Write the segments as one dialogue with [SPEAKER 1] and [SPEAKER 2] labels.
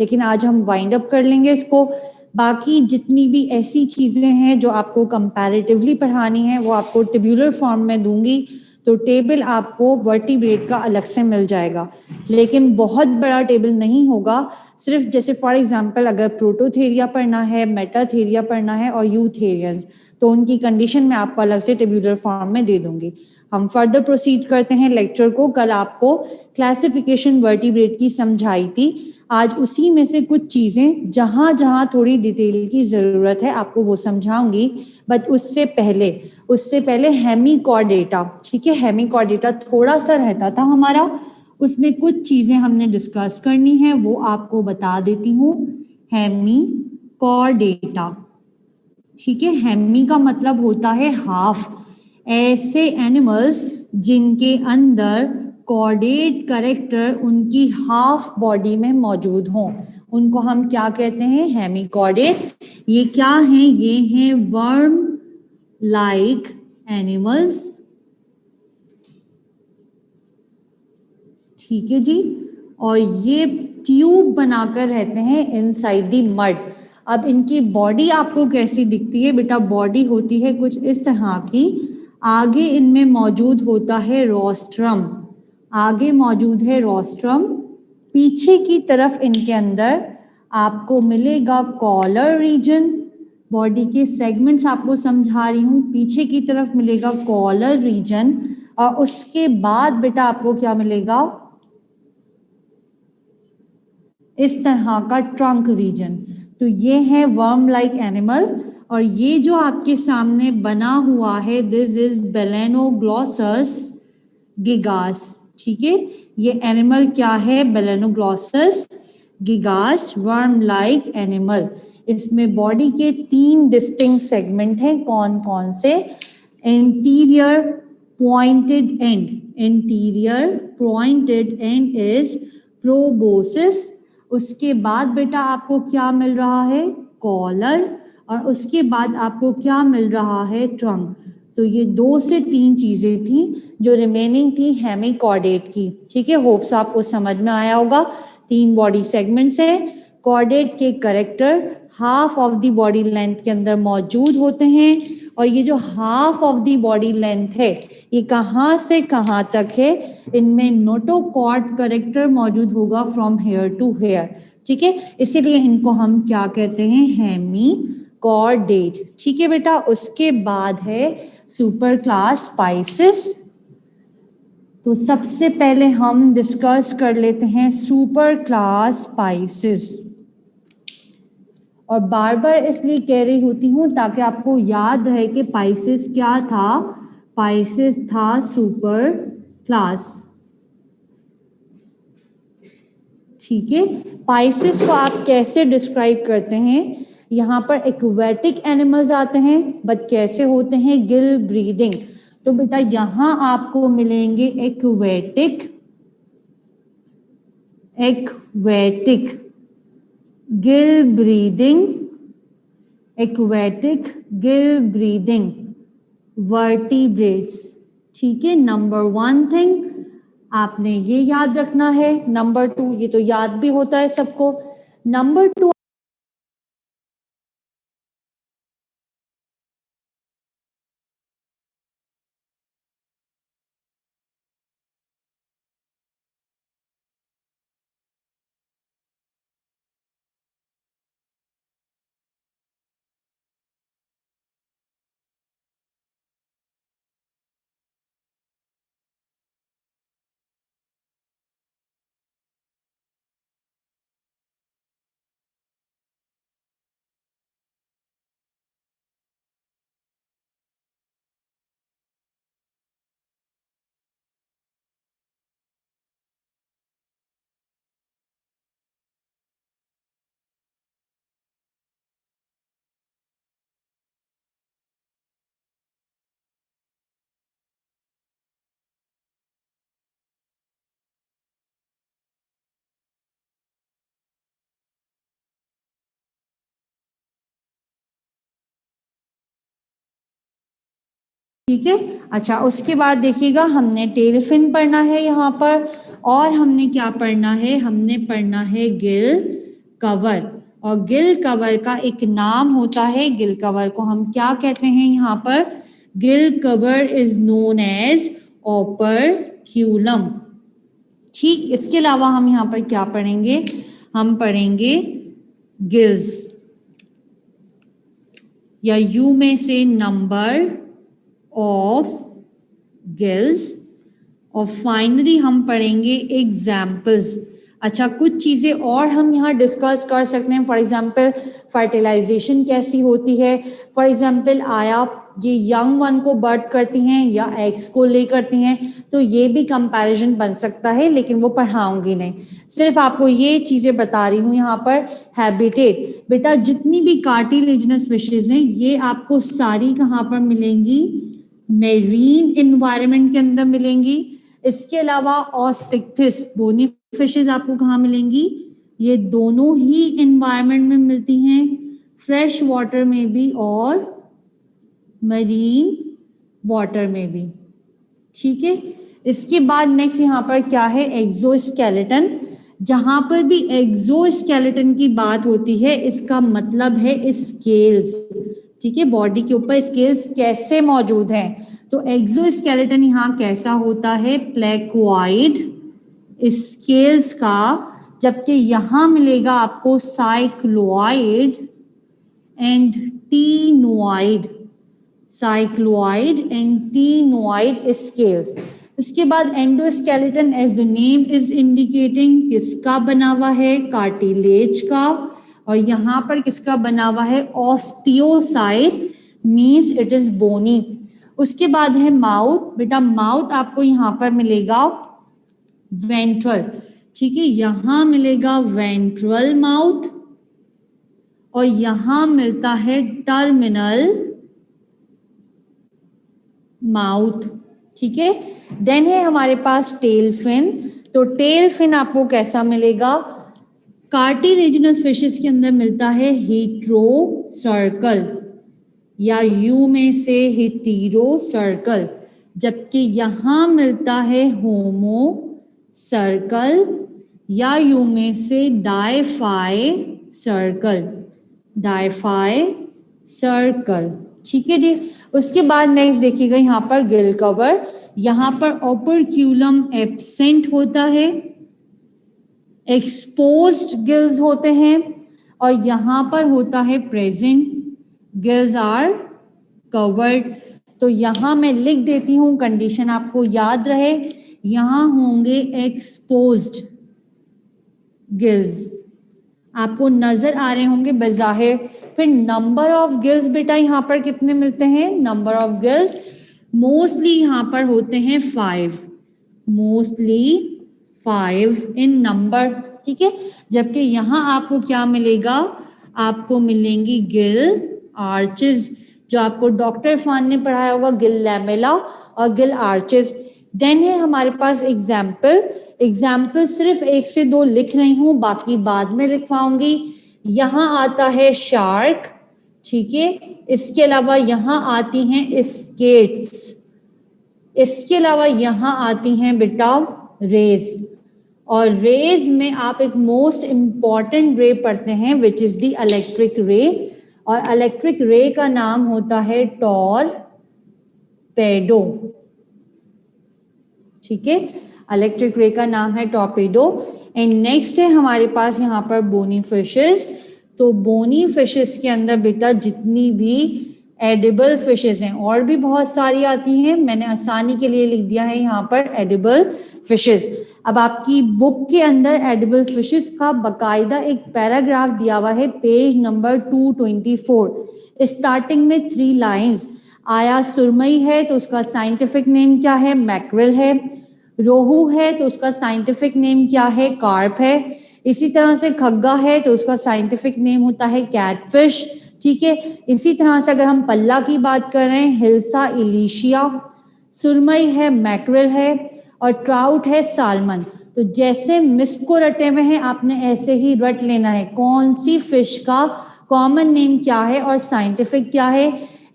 [SPEAKER 1] लेकिन आज हम वाइंड अप कर लेंगे इसको। बाकी जितनी भी ऐसी चीज़ें हैं जो आपको कंपैरेटिवली पढ़ानी है वो आपको टेब्यूलर फॉर्म में दूंगी, तो टेबल आपको वर्टिब्रेट का अलग से मिल जाएगा, लेकिन बहुत बड़ा टेबल नहीं होगा। सिर्फ जैसे फॉर एग्जांपल अगर प्रोटोथेरिया पढ़ना है, मेटाथेरिया पढ़ना है और यूथेरियंस, तो उनकी कंडीशन मैं आपको अलग से टेब्यूलर फॉर्म में दे दूंगी। हम फर्दर प्रोसीड करते हैं लेक्चर को। कल आपको क्लासिफिकेशन वर्टिब्रेट की समझाई थी, आज उसी में से कुछ चीज़ें जहाँ जहाँ थोड़ी डिटेल की ज़रूरत है आपको वो समझाऊंगी। बट उससे पहले हेमिकॉर्डेटा, ठीक है, हेमिकॉर्डेटा थोड़ा सा रहता था हमारा, उसमें कुछ चीज़ें हमने डिस्कस करनी है वो आपको बता देती हूँ। हेमिकॉर्डेटा, ठीक है, हेमी का मतलब होता है हाफ। ऐसे एनिमल्स जिनके अंदर कॉर्डेट करेक्टर उनकी हाफ बॉडी में मौजूद हों, उनको हम क्या कहते हैं? हेमिकॉर्डेट्स। ये क्या हैं? ये हैं वर्म लाइक एनिमल्स, ठीक है जी। और ये ट्यूब बनाकर रहते हैं इनसाइड द मड। अब इनकी बॉडी आपको कैसी दिखती है बेटा? बॉडी होती है कुछ इस तरह की। आगे इनमें मौजूद होता है रोस्ट्रम, आगे मौजूद है रोस्ट्रम। पीछे की तरफ इनके अंदर आपको मिलेगा कॉलर रीजन। बॉडी के सेगमेंट्स आपको समझा रही हूँ। पीछे की तरफ मिलेगा कॉलर रीजन और उसके बाद बेटा आपको क्या मिलेगा? इस तरह का ट्रंक रीजन। तो ये है वर्म लाइक एनिमल। और ये जो आपके सामने बना हुआ है दिस इज बेलेनोग्लॉसस गिगास, ठीक है। ये एनिमल क्या है? Balanoglossus गिगास, worm like animal. इसमें बॉडी के 3 डिस्टिंक्ट सेगमेंट हैं। कौन कौन से? Interior pointed and, interior pointed and is proboscis. उसके बाद बेटा आपको क्या मिल रहा है? कॉलर। और उसके बाद आपको क्या मिल रहा है? ट्रंक। तो ये 2 से 3 चीजें थी जो रिमेनिंग थी हेमिकॉर्डेट की, ठीक है। होप्स आपको समझ में आया होगा। 3 बॉडी सेगमेंट्स हैं। कॉर्डेट के character half of the body length के अंदर मौजूद होते हैं। और ये जो half of the body length है ये कहाँ से कहाँ तक है? इनमें नोटोकॉर्ड करेक्टर मौजूद होगा फ्रॉम हेयर टू हेयर, ठीक है। इसीलिए इनको हम क्या कहते हैं? हेमी कॉर्डेट, ठीक है बेटा। उसके बाद है सुपर क्लास स्पाइसिस। तो सबसे पहले हम डिस्कस कर लेते हैं सुपर क्लास स्पाइसिस। और बार बार इसलिए कह रही होती हूँ ताकि आपको याद रहे कि पाइसिस क्या था। पाइसिस था सुपर क्लास, ठीक है। पाइसिस को आप कैसे डिस्क्राइब करते हैं? यहाँ पर एक्वेटिक एनिमल्स आते हैं, बट कैसे होते हैं? गिल ब्रीदिंग। तो बेटा यहाँ आपको मिलेंगे aquatic, aquatic Gill breathing, aquatic Gill breathing vertebrates, ठीक है। नंबर 1 थिंग आपने ये याद रखना है। नंबर 2, ये तो याद भी होता है सबको। नंबर 2 ठीक है। अच्छा, उसके बाद देखिएगा हमने टेल फिन पढ़ना है यहाँ पर, और हमने क्या पढ़ना है, हमने पढ़ना है गिल कवर। और गिल कवर का एक नाम होता है, गिल कवर को हम क्या कहते हैं यहाँ पर, gill cover is known as operculum. ठीक, इसके अलावा हम यहाँ पर क्या पढ़ेंगे, हम पढ़ेंगे गिल्स, या यू में से नंबर ऑफ गिल्स, और फाइनली हम पढ़ेंगे एग्जाम्पल्स। अच्छा, कुछ चीज़ें और हम यहाँ डिस्कस कर सकते हैं, फॉर एग्जाम्पल फर्टिलाइजेशन कैसी होती है, फॉर एग्जाम्पल आया ये यंग वन को बर्थ करती हैं या एग्स को ले करती हैं, तो ये भी कंपैरिजन बन सकता है, लेकिन वो पढ़ाऊंगी नहीं, सिर्फ आपको ये चीज़ें बता रही हूँ यहाँ पर। हैबिटेट, बेटा जितनी भी कार्टिलेजिनस फिशेज हैं ये आपको सारी कहाँ पर मिलेंगी, मेरीन इन्वायरमेंट के अंदर मिलेंगी। इसके अलावा ऑस्टिक्टिस बोनी फिशेज आपको कहाँ मिलेंगी, ये दोनों ही इन्वायरमेंट में मिलती हैं, फ्रेश वाटर में भी और मरीन वाटर में भी। ठीक है, इसके बाद नेक्स्ट यहाँ पर क्या है, एक्सोस्केलेटन। जहां पर भी एक्सोस्केलेटन की बात होती है इसका मतलब है स्केल्स। ठीक है, बॉडी के ऊपर स्केल्स कैसे मौजूद हैं, तो एक्सोस्केलेटन यहाँ कैसा होता है, प्लेकोइड स्केल्स का, जबकि यहाँ मिलेगा आपको cycloid and ctenoid, cycloid and ctenoid scales. इसके बाद endoskeleton as the name is indicating किसका बना हुआ है, कार्टिलेज का, और यहाँ पर किसका बना हुआ है, osteocytes, means it is bony. उसके बाद है माउथ, बेटा माउथ आपको यहाँ पर मिलेगा वेंट्रल। ठीक है, यहाँ मिलेगा वेंट्रल माउथ, और यहाँ मिलता है टर्मिनल माउथ। ठीक है, देन है हमारे पास टेल फिन। तो टेल फिन आपको कैसा मिलेगा, कार्टिलेजिनस फिशेस के अंदर मिलता है हीट्रो सर्कल, या यू में से हिटीरो सर्कल, जबकि यहाँ मिलता है होमो सर्कल, या यू में से डाइफाई सर्कल, डाइफाई सर्कल। ठीक है जी। उसके बाद नेक्स्ट देखिएगा यहाँ पर गिल कवर, यहाँ पर ओपर्क्यूलम एब्सेंट होता है, एक्सपोज्ड गिल्स होते हैं, और यहाँ पर होता है प्रेजेंट, गिल्स आर कवर्ड। तो यहाँ मैं लिख देती हूँ, कंडीशन आपको याद रहे, यहाँ होंगे एक्सपोज्ड गिल्स, आपको नजर आ रहे होंगे बजाहिर। फिर नंबर ऑफ गिल्स बेटा यहाँ पर कितने मिलते हैं, नंबर ऑफ गिल्स मोस्टली यहाँ पर होते हैं 5, मोस्टली 5 इन नंबर। ठीक है, जबकि यहाँ आपको क्या मिलेगा, आपको मिलेंगी गिल आर्चेस, जो आपको डॉक्टर इरफान ने पढ़ाया होगा, गिल लैमेला और गिल आर्चेस। देन है हमारे पास एग्जाम्पल, एग्जाम्पल सिर्फ 1 से 2 लिख रही हूँ, बाकी बाद में लिखवाऊंगी। यहाँ आता है शार्क, ठीक है, इसके अलावा यहाँ आती हैं स्केट्स, इसके अलावा यहाँ आती हैं बेटा रेज, और रेज में आप एक मोस्ट इंपॉर्टेंट रे पढ़ते हैं which is the electric ray, और इलेक्ट्रिक रे का नाम होता है टॉरपेडो। ठीक है, इलेक्ट्रिक रे का नाम है टॉर्पेडो। एंड नेक्स्ट है हमारे पास यहाँ पर बोनी फिशेस। तो बोनी फिशेस के अंदर बेटा जितनी भी एडिबल फिशेस हैं, और भी बहुत सारी आती हैं, मैंने आसानी के लिए लिख दिया है यहाँ पर एडिबल फिशेस। अब आपकी बुक के अंदर एडिबल फिशेस का बकायदा एक पैराग्राफ दिया हुआ है, पेज नंबर 224, स्टार्टिंग में 3 लाइन्स। आया सुरमई है तो उसका साइंटिफिक नेम क्या है, मैक्रेल है। रोहू है तो उसका साइंटिफिक नेम क्या है, कार्प है। इसी तरह से खग्गा है तो उसका साइंटिफिक नेम होता है कैटफिश। ठीक है, इसी तरह से अगर हम पल्ला की बात कर रहे हैं, हिल्सा इलिशिया। सुरमई है, मैक्रेल है, और ट्राउट है सालमन। तो जैसे मिस को रटे हुए हैं आपने ऐसे ही रट लेना है, कौन सी फिश का कॉमन नेम क्या है और साइंटिफिक क्या है।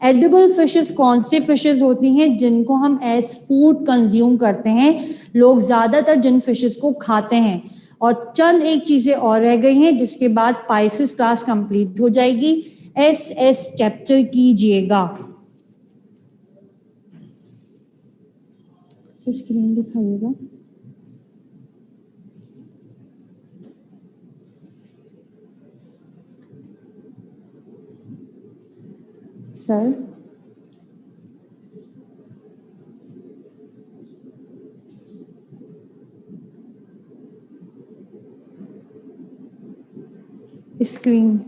[SPEAKER 1] एडिबल फिशेस कौन सी फिशेस होती हैं जिनको हम एज फूड कंज्यूम करते हैं, लोग ज़्यादातर जिन फिशेस को खाते हैं। और चंद एक चीज़ें और रह गई हैं जिसके बाद पाइसेस क्लास कंप्लीट हो जाएगी। एस कैप्चर कीजिएगा। स्क्रीन दिखाइएगा। सर स्क्रीन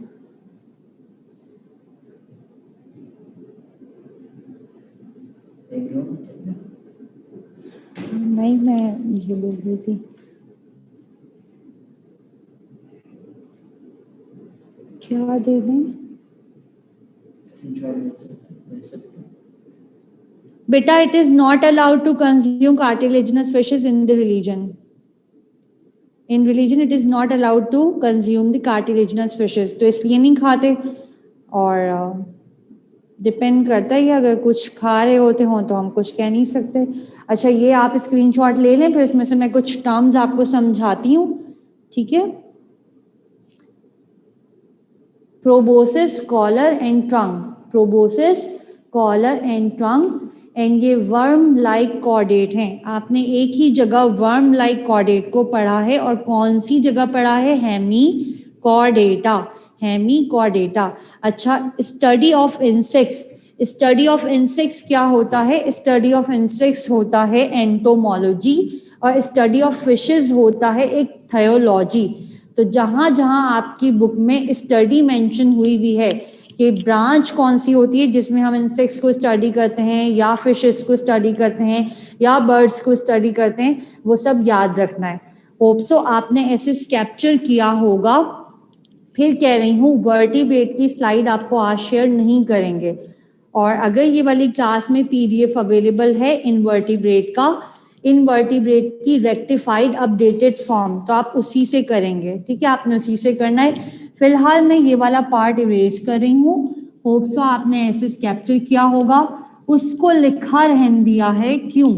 [SPEAKER 1] नहीं, मैं ये बोल रही थी क्या दे दें बेटा। It is not allowed to consume cartilaginous fishes in the religion. In religion it is not allowed to consume the cartilaginous fishes, तो इसलिए नहीं खाते। और डिपेंड करता है, अगर कुछ खा रहे होते हों तो हम कुछ कह नहीं सकते। अच्छा, ये आप स्क्रीनशॉट ले लें, फिर इसमें से मैं कुछ टर्म्स आपको समझाती हूँ, ठीक है। Proboscis, collar and trunk. Proboscis, collar and trunk, and ये वर्म लाइक कॉर्डेट हैं। आपने एक ही जगह वर्म लाइक कॉर्डेट को पढ़ा है, और कौन सी जगह पढ़ा है? Hemichordata, hemichordata. अच्छा, study of insects. Study of insects क्या होता है? स्टडी ऑफ इंसेक्ट्स होता है एंटोमोलॉजी, और स्टडी ऑफ फिशेस होता है एक थायोलॉजी। तो जहाँ जहाँ आपकी बुक में स्टडी मेंशन हुई है कि ब्रांच कौन सी होती है जिसमें हम इंसेक्ट्स को स्टडी करते हैं, या फिशेस को स्टडी करते हैं, या बर्ड्स को स्टडी करते हैं, वो सब याद रखना है। होप सो आपने ऐसे कैप्चर किया होगा। फिर कह रही हूँ, वर्टिब्रेट की स्लाइड आपको आज शेयर नहीं करेंगे, और अगर ये वाली क्लास में PDF अवेलेबल है इनवर्टिब्रेट का, इनवर्टिब्रेट की रेक्टिफाइड अपडेटेड फॉर्म, तो आप उसी से करेंगे, ठीक है। आपने उसी से करना है। फिलहाल मैं ये वाला पार्ट इरेज कर रही हूँ। होप सो आपने ऐसे कैप्चर किया होगा। उसको लिखा रहने दिया है, क्यों?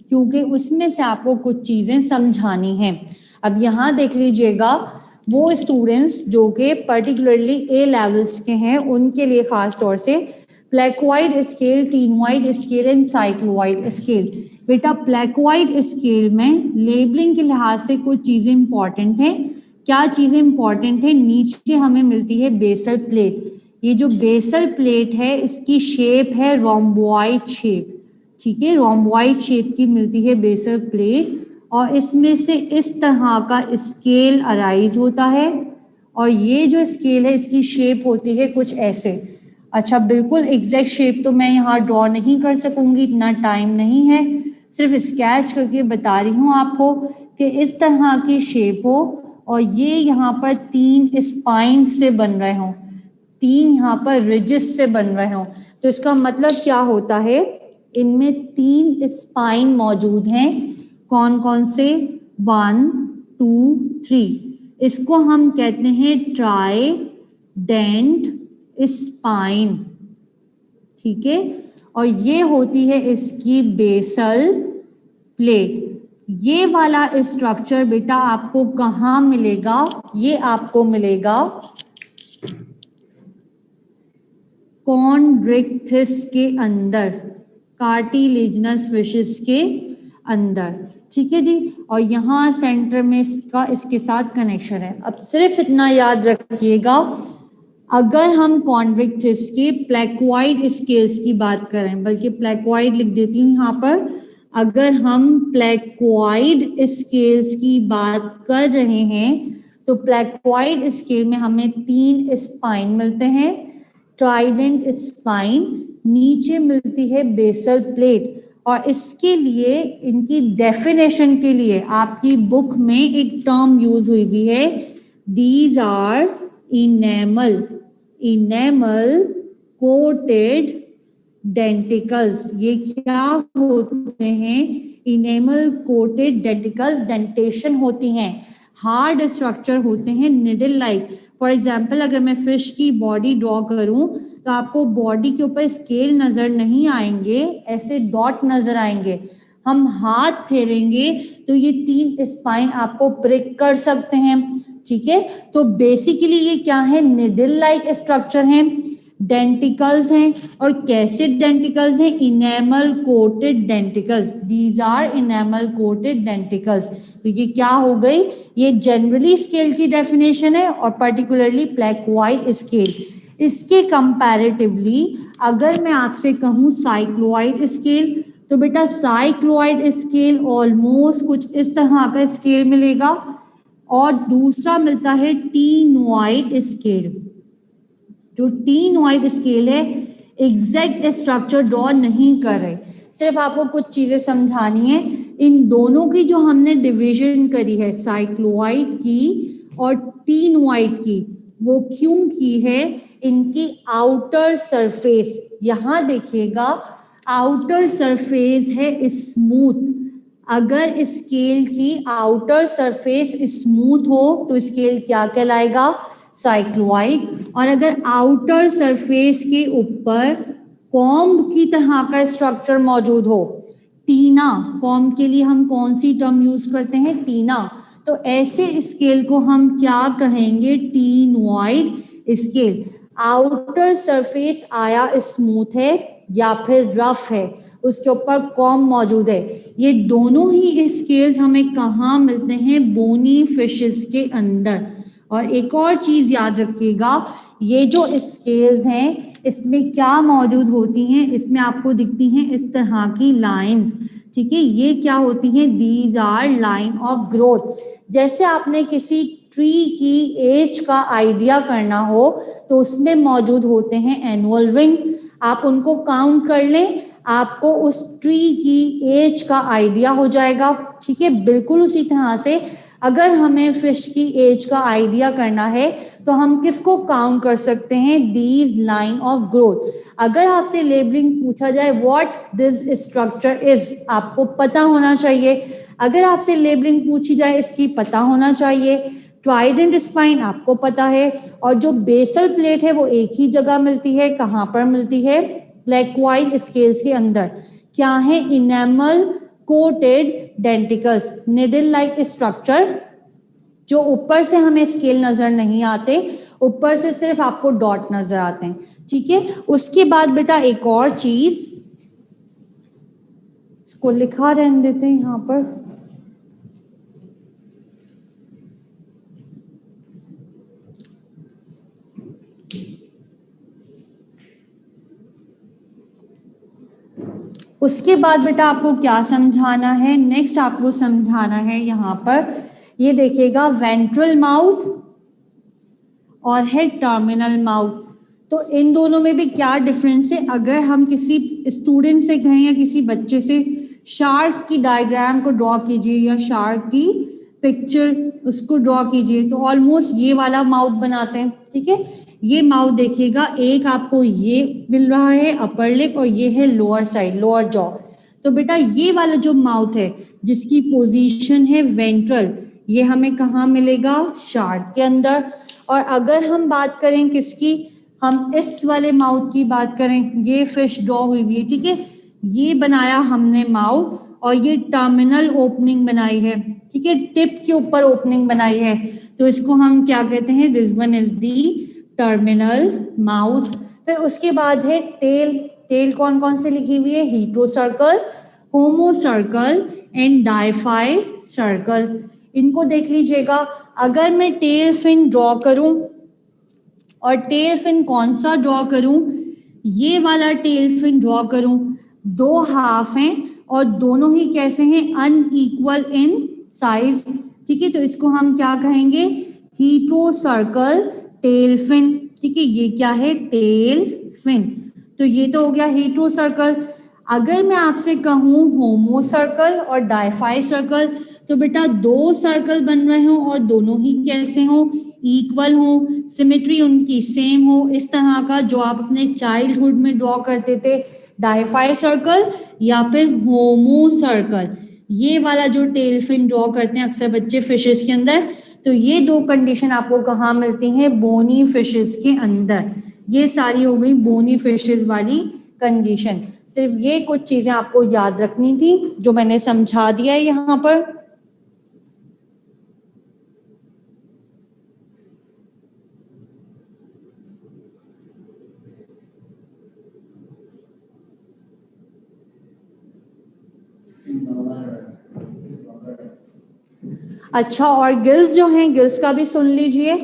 [SPEAKER 1] क्योंकि उसमें से आपको कुछ चीज़ें समझानी हैं। अब यहाँ देख लीजिएगा, वो स्टूडेंट्स जो कि पर्टिकुलरली A लेवल्स के हैं, उनके लिए खास तौर से placoid scale, ctenoid scale and cycloid scale. बेटा, प्लेकोइड स्केल में लेबलिंग के लिहाज से कुछ चीज़ें इंपॉर्टेंट हैं। क्या चीज़ें इंपॉर्टेंट है? नीचे हमें मिलती है बेसल प्लेट। ये जो बेसल प्लेट है, इसकी शेप है रोम्बॉइड शेप, ठीक है। रोम्बॉइड शेप की मिलती है बेसल प्लेट, और इसमें से इस तरह का स्केल अराइज होता है, और ये जो स्केल है इसकी शेप होती है कुछ ऐसे। अच्छा, बिल्कुल एग्जैक्ट शेप तो मैं यहाँ ड्रॉ नहीं कर सकूंगी, इतना टाइम नहीं है, सिर्फ स्केच करके बता रही हूँ आपको कि इस तरह की शेप हो, और ये यहाँ पर 3 स्पाइन से बन रहे हों, 3 यहाँ पर रिजिस से बन रहे हों। तो इसका मतलब क्या होता है? इनमें 3 स्पाइन मौजूद हैं। कौन कौन से? 1 2 3। इसको हम कहते हैं ट्राइडेंट स्पाइन, ठीक है। और ये होती है इसकी बेसल प्लेट। ये वाला स्ट्रक्चर बेटा आपको कहाँ मिलेगा? ये आपको मिलेगा कॉन्ड्रिक्थिस के अंदर, कार्टिलेजिनस फिशेस के अंदर, ठीक है जी। और यहाँ सेंटर में इसका इसके साथ कनेक्शन है। अब सिर्फ इतना याद रखिएगा, अगर हम कॉन्ड्रिक्थिस के प्लेकोइड स्केल्स की बात करें, बल्कि प्लेकोइड लिख देती हूँ यहाँ पर, अगर हम प्लेकोइड स्केल्स की बात कर रहे हैं तो प्लेकोइड स्केल में हमें 3 स्पाइन मिलते हैं, ट्राइडेंट स्पाइन, नीचे मिलती है बेसल प्लेट। और इसके लिए, इनकी डेफिनेशन के लिए आपकी बुक में एक टर्म यूज हुई भी है, these are enamel, enamel coated denticles. ये क्या होते हैं? Enamel coated denticles. डेंटेशन होती हैं, हार्ड स्ट्रक्चर होते हैं, निडल लाइक। फॉर एग्जाम्पल, अगर मैं फिश की बॉडी ड्रॉ करूं तो आपको बॉडी के ऊपर स्केल नजर नहीं आएंगे, ऐसे डॉट नजर आएंगे। हम हाथ फेरेंगे तो ये 3 स्पाइन आपको प्रिक कर सकते हैं, ठीक है। तो बेसिकली ये क्या है, निडल लाइक स्ट्रक्चर है, डेंटिकल्स हैं, और कैसे डेंटिकल्स हैं, enamel coated denticles, these are enamel coated denticles. तो ये क्या हो गई, ये जनरली स्केल की डेफिनेशन है और पर्टिकुलरली ब्लैक व्हाइट स्केल। इसके कंपैरेटिवली अगर मैं आपसे कहूँ साइक्लोइड स्केल, तो बेटा साइक्लोइड स्केल ऑलमोस्ट कुछ इस तरह का स्केल मिलेगा, और दूसरा मिलता है टीनॉइड स्केल। जो टीनॉइड स्केल है एग्जैक्ट स्ट्रक्चर ड्रॉ नहीं कर रहे, सिर्फ आपको कुछ चीजें समझानी है। इन दोनों की जो हमने डिवीजन करी है साइक्लोइड की और टीनॉइड की, वो क्यों की है, इनकी आउटर सरफेस, यहां देखिएगा आउटर सरफेस है स्मूथ। अगर स्केल की आउटर सरफेस स्मूथ हो तो स्केल क्या कहलाएगा, साइक्लोइड। और अगर आउटर सरफेस के ऊपर कॉम्ब की तरह का स्ट्रक्चर मौजूद हो, टीना, कॉम्ब के लिए हम कौन सी टर्म यूज करते हैं, टीना, तो ऐसे स्केल को हम क्या कहेंगे, टीनॉइड स्केल। आउटर सरफेस आया स्मूथ है या फिर रफ है, उसके ऊपर कॉम्ब मौजूद है। ये दोनों ही स्केल्स हमें कहाँ मिलते हैं, बोनी फिशेस के अंदर। और एक और चीज याद रखिएगा, ये जो स्केल्स हैं इसमें क्या मौजूद होती हैं, इसमें आपको दिखती हैं इस तरह की लाइंस, ठीक है। ये क्या होती हैं, these are line of growth. जैसे आपने किसी ट्री की एज का आइडिया करना हो तो उसमें मौजूद होते हैं एनुअल रिंग, आप उनको काउंट कर लें, आपको उस ट्री की एज का आइडिया हो जाएगा, ठीक है। बिल्कुल उसी तरह से अगर हमें फिश की एज का आइडिया करना है तो हम किसको काउंट कर सकते हैं, दीज लाइन ऑफ ग्रोथ। अगर आपसे लेबलिंग पूछा जाए व्हाट दिस स्ट्रक्चर इज, आपको पता होना चाहिए। अगर आपसे लेबलिंग पूछी जाए इसकी पता होना चाहिए। ट्राइडेंट स्पाइन आपको पता है, और जो बेसल प्लेट है वो एक ही जगह मिलती है, कहाँ पर मिलती है, ब्लैकवाइड स्केल्स के अंदर। क्या है, enamel coated denticles, needle like structure, जो ऊपर से हमें स्केल नजर नहीं आते, ऊपर से सिर्फ आपको डॉट नजर आते हैं, ठीक है। उसके बाद बेटा एक और चीज, इसको लिखा रहने देते हैं यहां पर, उसके बाद बेटा आपको क्या समझाना है, नेक्स्ट आपको समझाना है यहाँ पर, ये देखिएगा वेंट्रल माउथ और है टर्मिनल माउथ। तो इन दोनों में भी क्या डिफरेंस है, अगर हम किसी स्टूडेंट से कहें या किसी बच्चे से शार्क की डायग्राम को ड्रॉ कीजिए या शार्क की पिक्चर उसको ड्रॉ कीजिए, तो ऑलमोस्ट ये वाला माउथ बनाते हैं, ठीक है। ये माउथ देखिएगा, एक आपको ये मिल रहा है अपर लिप और ये है लोअर साइड, लोअर जॉ। तो बेटा ये वाला जो माउथ है जिसकी पोजीशन है वेंट्रल, ये हमें कहाँ मिलेगा, शार्क के अंदर। और अगर हम बात करें किसकी, हम इस वाले माउथ की बात करें, ये फिश ड्रॉ हुई हुई है, ठीक है। ये बनाया हमने माउथ और ये टर्मिनल ओपनिंग बनाई है, ठीक है, टिप के ऊपर ओपनिंग बनाई है, तो इसको हम क्या कहते हैं, this one is the terminal mouth. फिर उसके बाद है टेल। टेल कौन कौन से लिखी हुई है, heterocercal, homocercal and diphycercal. इनको देख लीजिएगा। अगर मैं टेल फिन ड्रॉ करूं, और टेल फिन कौन सा ड्रॉ करूं, ये वाला टेल फिन ड्रॉ करूं, दो हाफ हैं और दोनों ही कैसे हैं, अनइक्वल इन साइज, ठीक है। तो इसको हम क्या कहेंगे, हीट्रो सर्कल टेल फिन, ठीक है। ये क्या है, टेल फिन। तो ये तो हो गया हीट्रो सर्कल। अगर मैं आपसे कहूँ होमो सर्कल और डायफाई सर्कल, तो बेटा दो सर्कल बन रहे हो और दोनों ही कैसे हो, इक्वल हो, सिमेट्री उनकी सेम हो, इस तरह का जो आप अपने चाइल्डहुड में ड्रॉ करते थे, डायफाई सर्कल या फिर होमो सर्कल। ये वाला जो टेल फिन ड्रॉ करते हैं अक्सर बच्चे फिशेस के अंदर, तो ये दो कंडीशन आपको कहाँ मिलती हैं, बोनी फिशेस के अंदर। ये सारी हो गई बोनी फिशेस वाली कंडीशन। सिर्फ ये कुछ चीजें आपको याद रखनी थी जो मैंने समझा दिया है यहाँ पर। अच्छा, और गिल्स जो हैं, गिल्स का भी सुन लीजिए।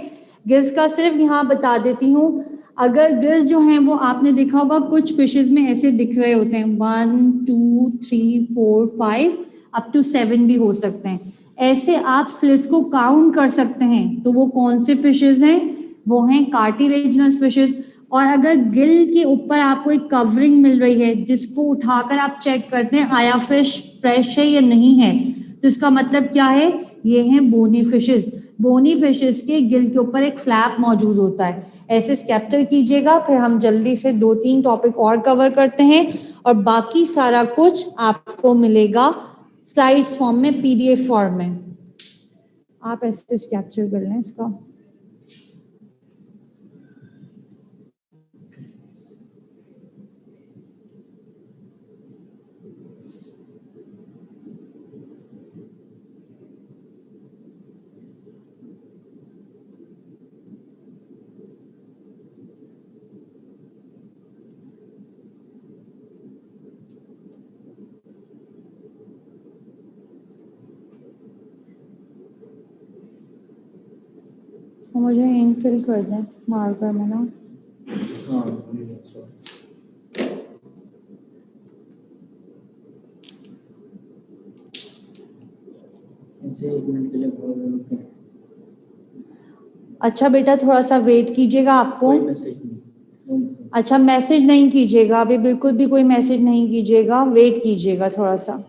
[SPEAKER 1] गिल्स का सिर्फ यहाँ बता देती हूँ, अगर गिल्स जो हैं वो आपने देखा होगा कुछ फिशेस में ऐसे दिख रहे होते हैं, 1 2 3 4 5 अप टू 7 भी हो सकते हैं। ऐसे आप स्लिट्स को काउंट कर सकते हैं। तो वो कौन से फिशेस हैं? वो हैं कार्टिलेजिनस फिशेस। और अगर गिल के ऊपर आपको एक कवरिंग मिल रही है जिसको उठाकर आप चेक करते हैं आया फिश फ्रेश है या नहीं है, तो इसका मतलब क्या है? ये हैं बोनी फिशेस। बोनी फिशेस के गिल के ऊपर एक फ्लैप मौजूद होता है। ऐसे कैप्चर कीजिएगा, फिर हम जल्दी से 2-3 टॉपिक और कवर करते हैं और बाकी सारा कुछ आपको मिलेगा स्लाइड्स फॉर्म में, पीडीएफ फॉर्म में। आप ऐसे कैप्चर कर लें इसका। मुझे इनफिल कर दें मार्कर में ना। अच्छा बेटा, थोड़ा सा वेट कीजिएगा। आपको अच्छा मैसेज नहीं कीजिएगा अभी, बिल्कुल भी कोई मैसेज नहीं कीजिएगा, वेट कीजिएगा थोड़ा सा।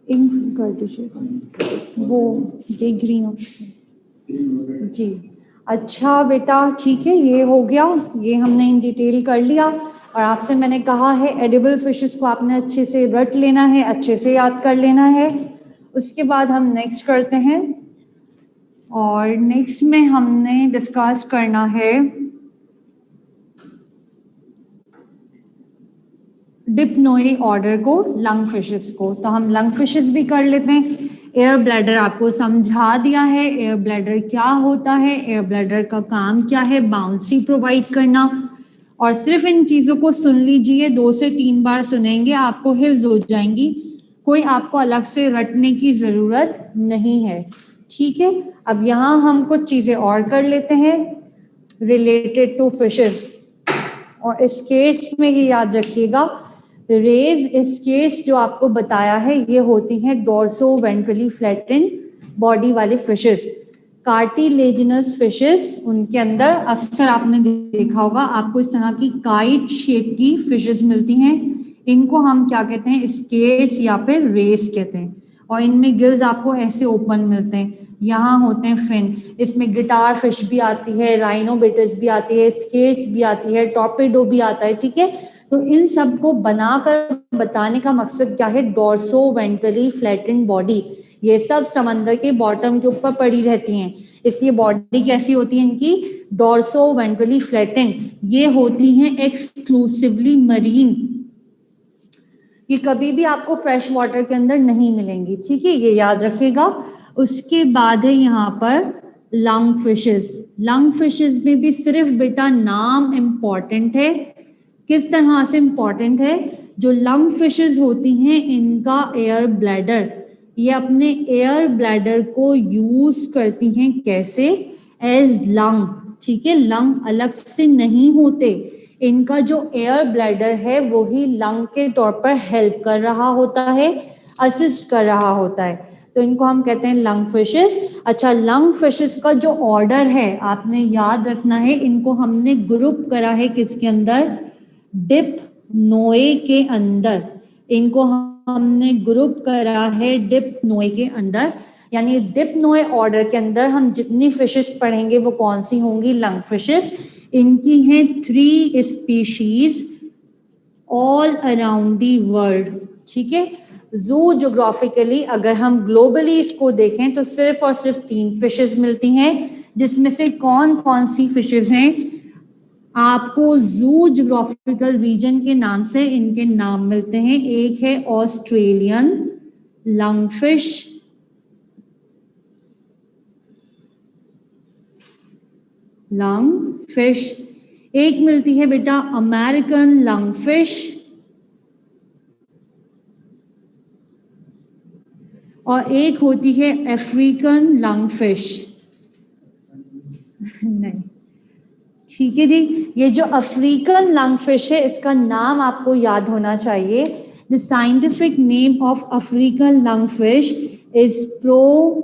[SPEAKER 1] इंक कर दीजिएगा वो, ये ग्रीन ऑप्शन जी। अच्छा बेटा ठीक है, ये हो गया, ये हमने इन डिटेल कर लिया। और आपसे मैंने कहा है एडिबल फिशेस को आपने अच्छे से रट लेना है, अच्छे से याद कर लेना है। उसके बाद हम नेक्स्ट करते हैं, और नेक्स्ट में हमने डिस्कस करना है डिप्नोई ऑर्डर को, लंग फिशेस को। तो हम लंग फिशेस भी कर लेते हैं। एयर ब्लैडर आपको समझा दिया है, एयर ब्लैडर क्या होता है, एयर ब्लैडर का काम क्या है, बाउंसी प्रोवाइड करना। और सिर्फ इन चीज़ों को सुन लीजिए, 2 से 3 बार सुनेंगे आपको हिफ्ज हो जाएंगी, कोई आपको अलग से रटने की ज़रूरत नहीं है। ठीक है, अब यहाँ हम कुछ चीज़ें और कर लेते हैं रिलेटेड टू फिशेस। और इस केस में ये याद रखिएगा, रेज इस केस जो आपको बताया है ये होती हैं डोर्सो वेंट्रली फ्लैटेंड बॉडी वाले फिशेस। कार्टिलेजिनस फिशेस, उनके अंदर अक्सर आपने देखा होगा आपको इस तरह की काइट शेप की फिशेस मिलती हैं। इनको हम क्या कहते हैं? स्केट्स या फिर रेस कहते हैं। और इनमें गिल्स आपको ऐसे ओपन मिलते हैं, यहाँ होते हैं फिन। इसमें गिटार फिश भी आती है, राइनोबेटस भी आती है, स्केट्स भी आती है, टॉर्पेडो भी आता है, ठीक है। तो इन सब को बनाकर बताने का मकसद क्या है, डोर्सो वेंट्रली फ्लैटेंड बॉडी, ये सब समंदर के बॉटम के ऊपर पड़ी रहती हैं, इसलिए बॉडी कैसी होती है इनकी, डोर्सो वेंट्रली फ्लैटेंड। ये होती हैं एक्सक्लूसिवली मरीन, ये कभी भी आपको फ्रेश वाटर के अंदर नहीं मिलेंगी, ठीक है, ये याद रखिएगा। उसके बाद है यहाँ पर लंग फिशेस। लंग फिशेस में भी सिर्फ बेटा नाम इम्पॉर्टेंट है। किस तरह से इम्पॉर्टेंट है, जो लंग फिशेस होती हैं इनका एयर ब्लैडर, ये अपने एयर ब्लैडर को यूज करती हैं कैसे, एज लंग, ठीक है। लंग अलग से नहीं होते, इनका जो एयर ब्लैडर है वो ही लंग के तौर पर हेल्प कर रहा होता है, असिस्ट कर रहा होता है, तो इनको हम कहते हैं लंग फिशेस। अच्छा, लंग फिशेस का जो ऑर्डर है आपने याद रखना है, इनको हमने ग्रुप करा है किसके अंदर, डिप्नोए के अंदर, इनको हमने ग्रुप करा है डिप्नोए के अंदर, यानी डिप्नोए ऑर्डर के अंदर हम जितनी फिशेस पढ़ेंगे वो कौन सी होंगी, लंग फिशेस। इनकी हैं 3 species all around the world, ठीक है। जू जोग्राफिकली अगर हम ग्लोबली इसको देखें तो सिर्फ और सिर्फ 3 फिशेस मिलती हैं, जिसमें से कौन कौन सी फिशेस हैं, आपको जू जोग्राफिकल रीजन के नाम से इनके नाम मिलते हैं। एक है ऑस्ट्रेलियन लंगफिश, लंगफिश, एक मिलती है बेटा अमेरिकन लंगफिश, और एक होती है अफ्रीकन लंगफिश। नहीं, ठीक है जी। ये जो अफ्रीकन लंगफिश है इसका नाम आपको याद होना चाहिए। The scientific name of African lungfish is Protopterus,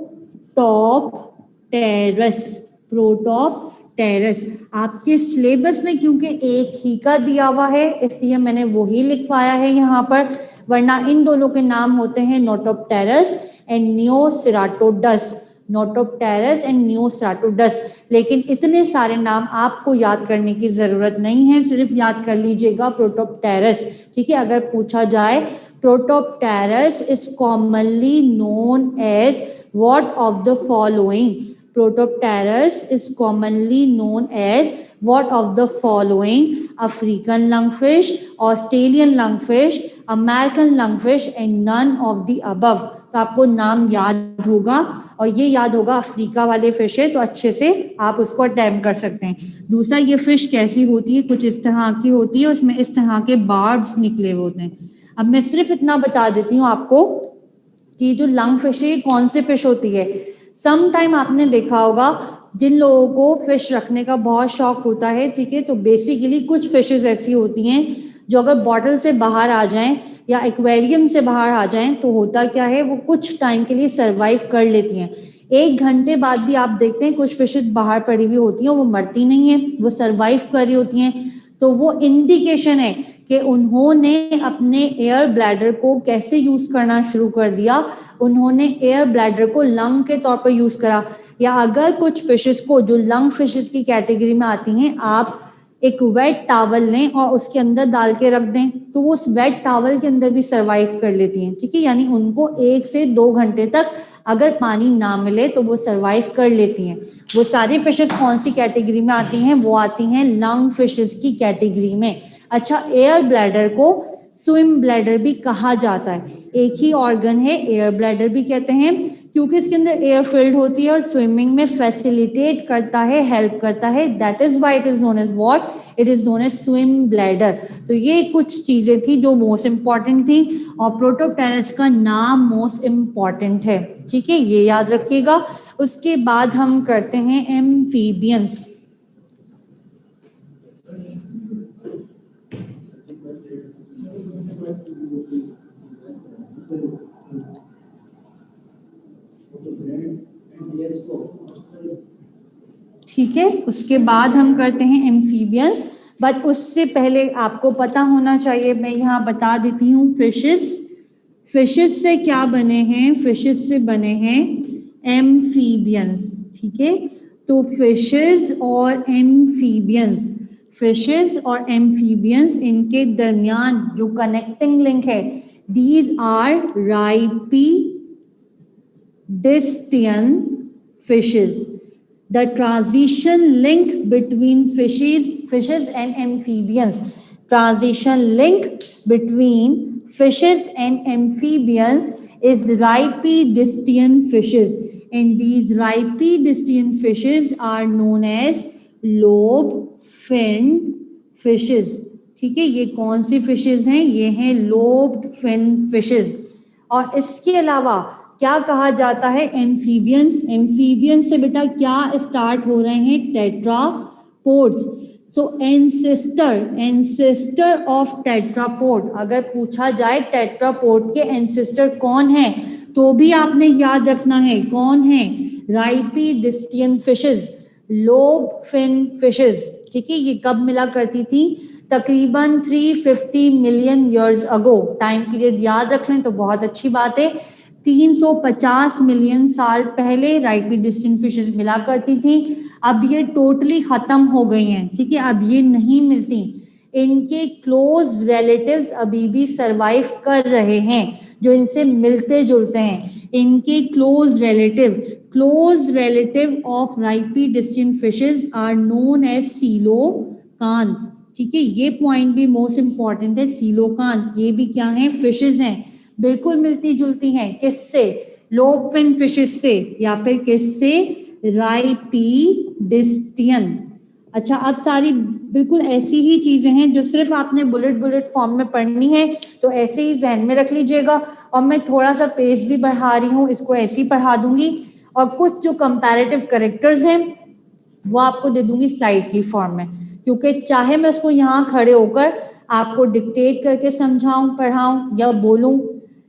[SPEAKER 1] Protopterus. आपके सिलेबस में क्योंकि एक ही का दिया हुआ है इसलिए मैंने वही लिखवाया है यहाँ पर, वरना इन दोनों के नाम होते हैं नोटोप्टेरस एंड नियोसेराटोडस, नोटोप्टेरस एंड नियोसेराटोडस। लेकिन इतने सारे नाम आपको याद करने की जरूरत नहीं है, सिर्फ याद कर लीजिएगा प्रोटोप्टेरस, ठीक है। अगर पूछा जाए Protopterus is commonly known as what of the following, Protopterus is commonly known as what of the following, African lungfish, Australian lungfish, American lungfish and none of the above। तो आपको नाम याद होगा, और ये याद होगा अफ्रीका वाले फिश है तो अच्छे से आप उसको अटेम्प्ट कर सकते हैं। दूसरा, ये फिश कैसी होती है, कुछ इस तरह की होती है, उसमें इस तरह के बार्ब्स निकले हुए होते हैं। अब मैं सिर्फ इतना बता देती हूँ आपको कि जो लंग फिश है कौन सी फिश होती है। सम टाइम आपने देखा होगा जिन लोगों को फिश रखने का बहुत शौक होता है, ठीक है, तो बेसिकली कुछ फिशेस ऐसी होती हैं जो अगर बॉटल से बाहर आ जाएं या एक्वेरियम से बाहर आ जाएं तो होता क्या है, वो कुछ टाइम के लिए सरवाइव कर लेती हैं। 1 घंटे बाद भी आप देखते हैं कुछ फिशेस बाहर पड़ी हुई होती हैं, वो मरती नहीं है, वो सरवाइव कर रही होती हैं। तो वो इंडिकेशन है कि उन्होंने अपने एयर ब्लैडर को कैसे यूज करना शुरू कर दिया, उन्होंने एयर ब्लैडर को लंग के तौर पर यूज करा। या अगर कुछ फिशेस को जो लंग फिशेस की कैटेगरी में आती हैं, आप एक वेट टॉवल लें और उसके अंदर डाल के रख दें तो वो उस वेट टॉवल के अंदर भी सरवाइव कर लेती हैं, ठीक है। यानी उनको 1 से 2 घंटे तक अगर पानी ना मिले तो वो सरवाइव कर लेती हैं। वो सारी फिशेस कौन सी कैटेगरी में आती हैं, वो आती हैं लंग फिशेस की कैटेगरी में। अच्छा, एयर ब्लैडर को स्विम ब्लैडर भी कहा जाता है, एक ही ऑर्गन है, एयर ब्लैडर भी कहते हैं, क्योंकि इसके अंदर एयर फील्ड होती है और स्विमिंग में फैसिलिटेट करता है, हेल्प करता है, that is why it is known as what, it is known as swim bladder. तो ये कुछ चीजें थी जो मोस्ट इंपॉर्टेंट थी, और प्रोटोप्टेरस का नाम मोस्ट इंपॉर्टेंट है, ठीक है, ये याद रखिएगा। उसके बाद हम करते हैं एम्फीबियंस। ठीक है, उसके बाद हम करते हैं एम्फीबियंस, बट उससे पहले आपको पता होना चाहिए, मैं यहाँ बता देती हूँ फिशेस। फिशेस से क्या बने हैं? फिशेस से बने हैं एम्फीबियंस, ठीक है। तो फिशेस और एम्फीबियंस, फिशेस और एम्फीबियंस, इनके दरमियान जो कनेक्टिंग लिंक है, these are rhipidistian fishes. The transition link between fishes and amphibians. Transition link between fishes and amphibians is Ripedistian fishes. And these Ripedistian fishes are known as lobe-finned fishes. ठीक है, ये कौन सी fishes हैं? ये हैं lobed fin fishes. और इसके अलावा क्या कहा जाता है? एम्फीबियंस। एम्फीबियंस से बेटा क्या स्टार्ट हो रहे हैं? Tetrapods. So ancestor of tetrapod, अगर पूछा जाए टेट्रापोड के एंसेस्टर कौन है, तो भी आपने याद रखना है कौन है? राइपीडिस्टियन फिशेज, लोब फिन फिशेज, ठीक है। ये कब मिला करती थी? तकरीबन 350 million years ago. Time period याद रख लें तो बहुत अच्छी बात है। 350 मिलियन साल पहले राइपीडिस्टियन फिशेस मिला करती थी। अब ये टोटली खत्म हो गई हैं, ठीक है, अब ये नहीं मिलती। इनके क्लोज रिलेटिव्स अभी भी सरवाइव कर रहे हैं, जो इनसे मिलते जुलते हैं। इनके close relative of rhipidistian fishes are known as coelacanth, ठीक है। ये पॉइंट भी मोस्ट इंपॉर्टेंट है, सीलोकांथ। ये भी क्या है? फिशेस हैं, बिल्कुल मिलती जुलती हैं। किससे? लोबफिन फिशेस से, या फिर किससे? राइपीडिस्टियन। अच्छा, अब सारी बिल्कुल ऐसी ही चीजें हैं जो सिर्फ आपने बुलेट फॉर्म में पढ़नी है, तो ऐसे ही जहन में रख लीजिएगा। और मैं थोड़ा सा पेज भी बढ़ा रही हूँ, इसको ऐसे ही पढ़ा दूंगी। और कुछ जो कंपैरेटिव करेक्टर्स हैं वो आपको दे दूंगी स्लाइड की फॉर्म में, क्योंकि चाहे मैं उसको यहाँ खड़े होकर आपको डिक्टेट करके समझाऊं, पढ़ाऊं या बोलूं,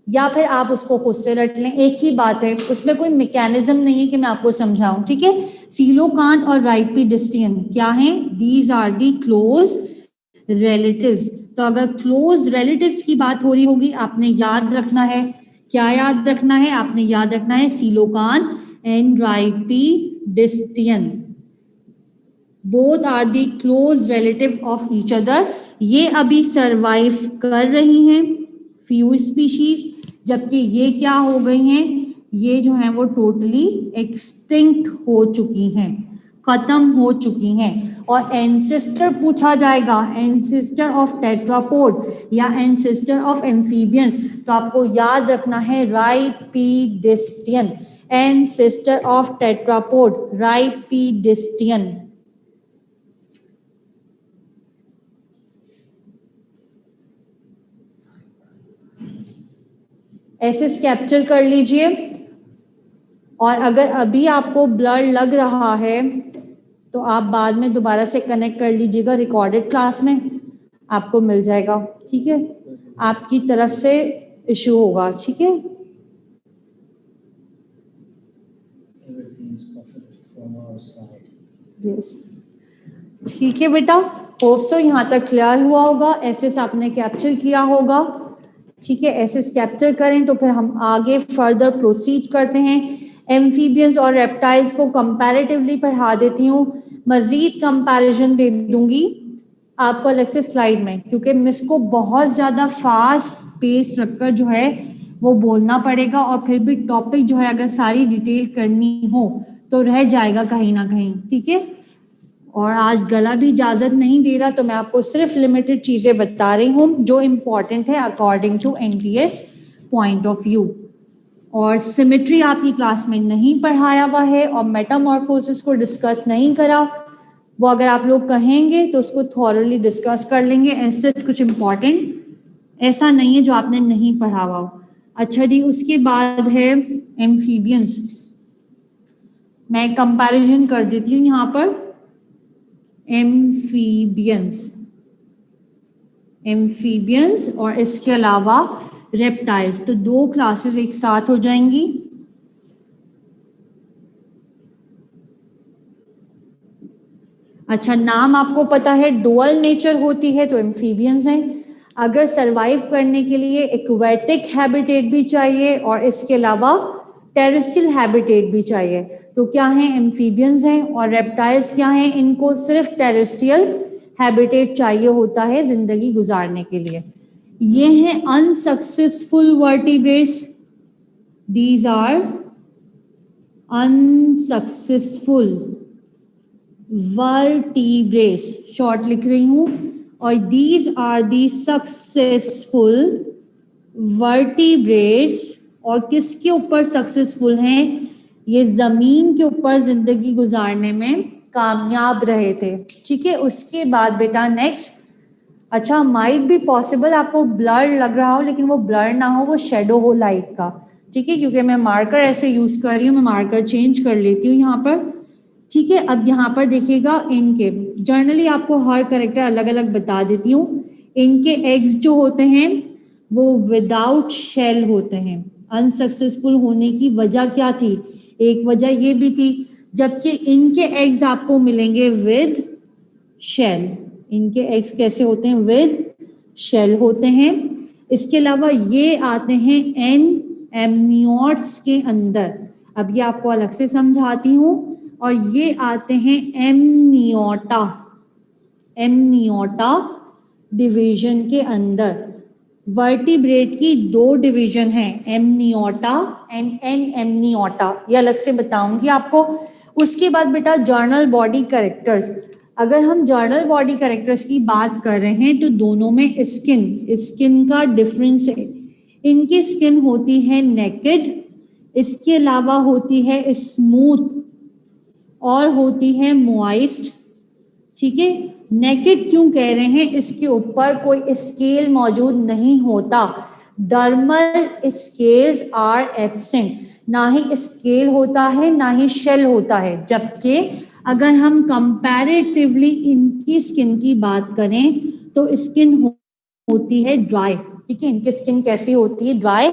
[SPEAKER 1] या फिर आप उसको खुद से रट लें, एक ही बात है। उसमें कोई मैकेनिज्म नहीं है कि मैं आपको समझाऊं, ठीक है। सीलोकांथ और राइपीडिस्टियन क्या हैं? These are the close relatives. तो अगर क्लोज रिलेटिव्स की बात हो रही होगी, आपने याद रखना है, क्या याद रखना है? आपने याद रखना है coelacanth and rhipidistian, both are the close relative of each other. ये अभी सरवाइव कर रही हैं, फ्यू स्पीशीज, जबकि ये क्या हो गई हैं? ये जो हैं वो टोटली एक्सटिंक्ट हो चुकी हैं, खत्म हो चुकी हैं। और एंसेस्टर पूछा जाएगा, एंसेस्टर ऑफ टेट्रापोड या एंसेस्टर ऑफ एम्फीबियंस, तो आपको याद रखना है rhipidistian. Ancestor of tetrapod rhipidistian. ऐसे कैप्चर कर लीजिए। और अगर अभी आपको ब्लर लग रहा है तो आप बाद में दोबारा से कनेक्ट कर लीजिएगा, रिकॉर्डेड क्लास में आपको मिल जाएगा, ठीक है। आपकी तरफ से इशू होगा, ठीक है। यस, ठीक है बेटा, होप सो यहाँ तक क्लियर हुआ होगा। ऐसे आपने कैप्चर किया होगा, ठीक है। ऐसे कैप्चर करें तो फिर हम आगे फर्दर प्रोसीड करते हैं। एम्फीबियंस और रेप्टाइल्स को कंपैरेटिवली पढ़ा देती हूँ, मजीद कंपैरिजन दे दूंगी आपको अलग से स्लाइड में, क्योंकि मिस को बहुत ज़्यादा फास्ट पेस रखकर जो है वो बोलना पड़ेगा, और फिर भी टॉपिक जो है अगर सारी डिटेल करनी हो तो रह जाएगा कहीं ना कहीं, ठीक है। और आज गला भी इजाज़त नहीं दे रहा, तो मैं आपको सिर्फ लिमिटेड चीज़ें बता रही हूँ जो इम्पॉर्टेंट है according to NTS point of view. और सिमेट्री आपकी क्लास में नहीं पढ़ाया हुआ है, और मेटामॉर्फोसिस को डिस्कस नहीं करा। वो अगर आप लोग कहेंगे तो उसको थॉरली डिस्कस कर लेंगे। ऐसे कुछ इम्पॉर्टेंट ऐसा नहीं है जो आपने नहीं पढ़ा हुआ हो। अच्छा जी, उसके बाद है एम्फीबियंस। मैं कंपैरिजन कर देती हूँ यहाँ पर। एम्फीबियंस और इसके अलावा रेप्टाइल्स, तो दो क्लासेस एक साथ हो जाएंगी। अच्छा, नाम आपको पता है, डुअल नेचर होती है तो एम्फीबियंस हैं। अगर सरवाइव करने के लिए एक्वेटिक हैबिटेट भी चाहिए और इसके अलावा टेरेस्ट्रियल हैबिटेट भी चाहिए। तो क्या है, एम्फीबियंस हैं और रेप्टाइल्स क्या हैं, इनको सिर्फ टेरेस्ट्रियल हैबिटेट चाहिए होता है जिंदगी गुजारने के लिए। ये हैं unsuccessful vertebrates, these are unsuccessful vertebrates, short लिख रही हूं, और these are the successful vertebrates. और किसके ऊपर सक्सेसफुल हैं, ये जमीन के ऊपर जिंदगी गुजारने में कामयाब रहे थे। ठीक है, उसके बाद बेटा नेक्स्ट, अच्छा माइट भी पॉसिबल आपको ब्लर लग रहा हो, लेकिन वो ब्लर ना हो, वो शेडो हो लाइट का। ठीक है, क्योंकि मैं मार्कर ऐसे यूज कर रही हूँ, मैं मार्कर चेंज कर लेती हूँ यहाँ पर। ठीक है, अब यहाँ पर देखिएगा, इनके जनरली आपको हर करेक्टर अलग अलग बता देती हूँ। इनके एग्स जो होते हैं वो विदाउट शेल होते हैं। अनसक्सेसफुल होने की वजह क्या थी, एक वजह ये भी थी, जबकि इनके एग्स आपको मिलेंगे विद शेल। इनके एग्स कैसे होते हैं, विद शेल होते हैं। इसके अलावा ये आते हैं एन एमनियोट्स के अंदर, अब ये आपको अलग से समझाती हूँ। और ये आते हैं एमनियोटा, एमनियोटा डिवीजन के अंदर। वर्टिब्रेट की दो डिवीजन है, एमनियोटा एंड एन एमनियोटा, ये अलग से बताऊंगी आपको। उसके बाद बेटा जर्नल बॉडी कैरेक्टर्स, अगर हम जर्नल बॉडी कैरेक्टर्स की बात कर रहे हैं तो दोनों में स्किन का डिफरेंस है। इनकी स्किन होती है नेकेड, इसके अलावा होती है स्मूथ और होती है मॉइस्ट। ठीक है, नेकेड क्यों कह रहे हैं, इसके ऊपर कोई स्केल मौजूद नहीं होता, डर्मल स्केल्स आर एब्सेंट, ना ही स्केल होता है ना ही शेल होता है। जबकि अगर हम कंपैरेटिवली इनकी स्किन की बात करें तो स्किन होती है ड्राई। ठीक है, इनकी स्किन कैसी होती है, ड्राई।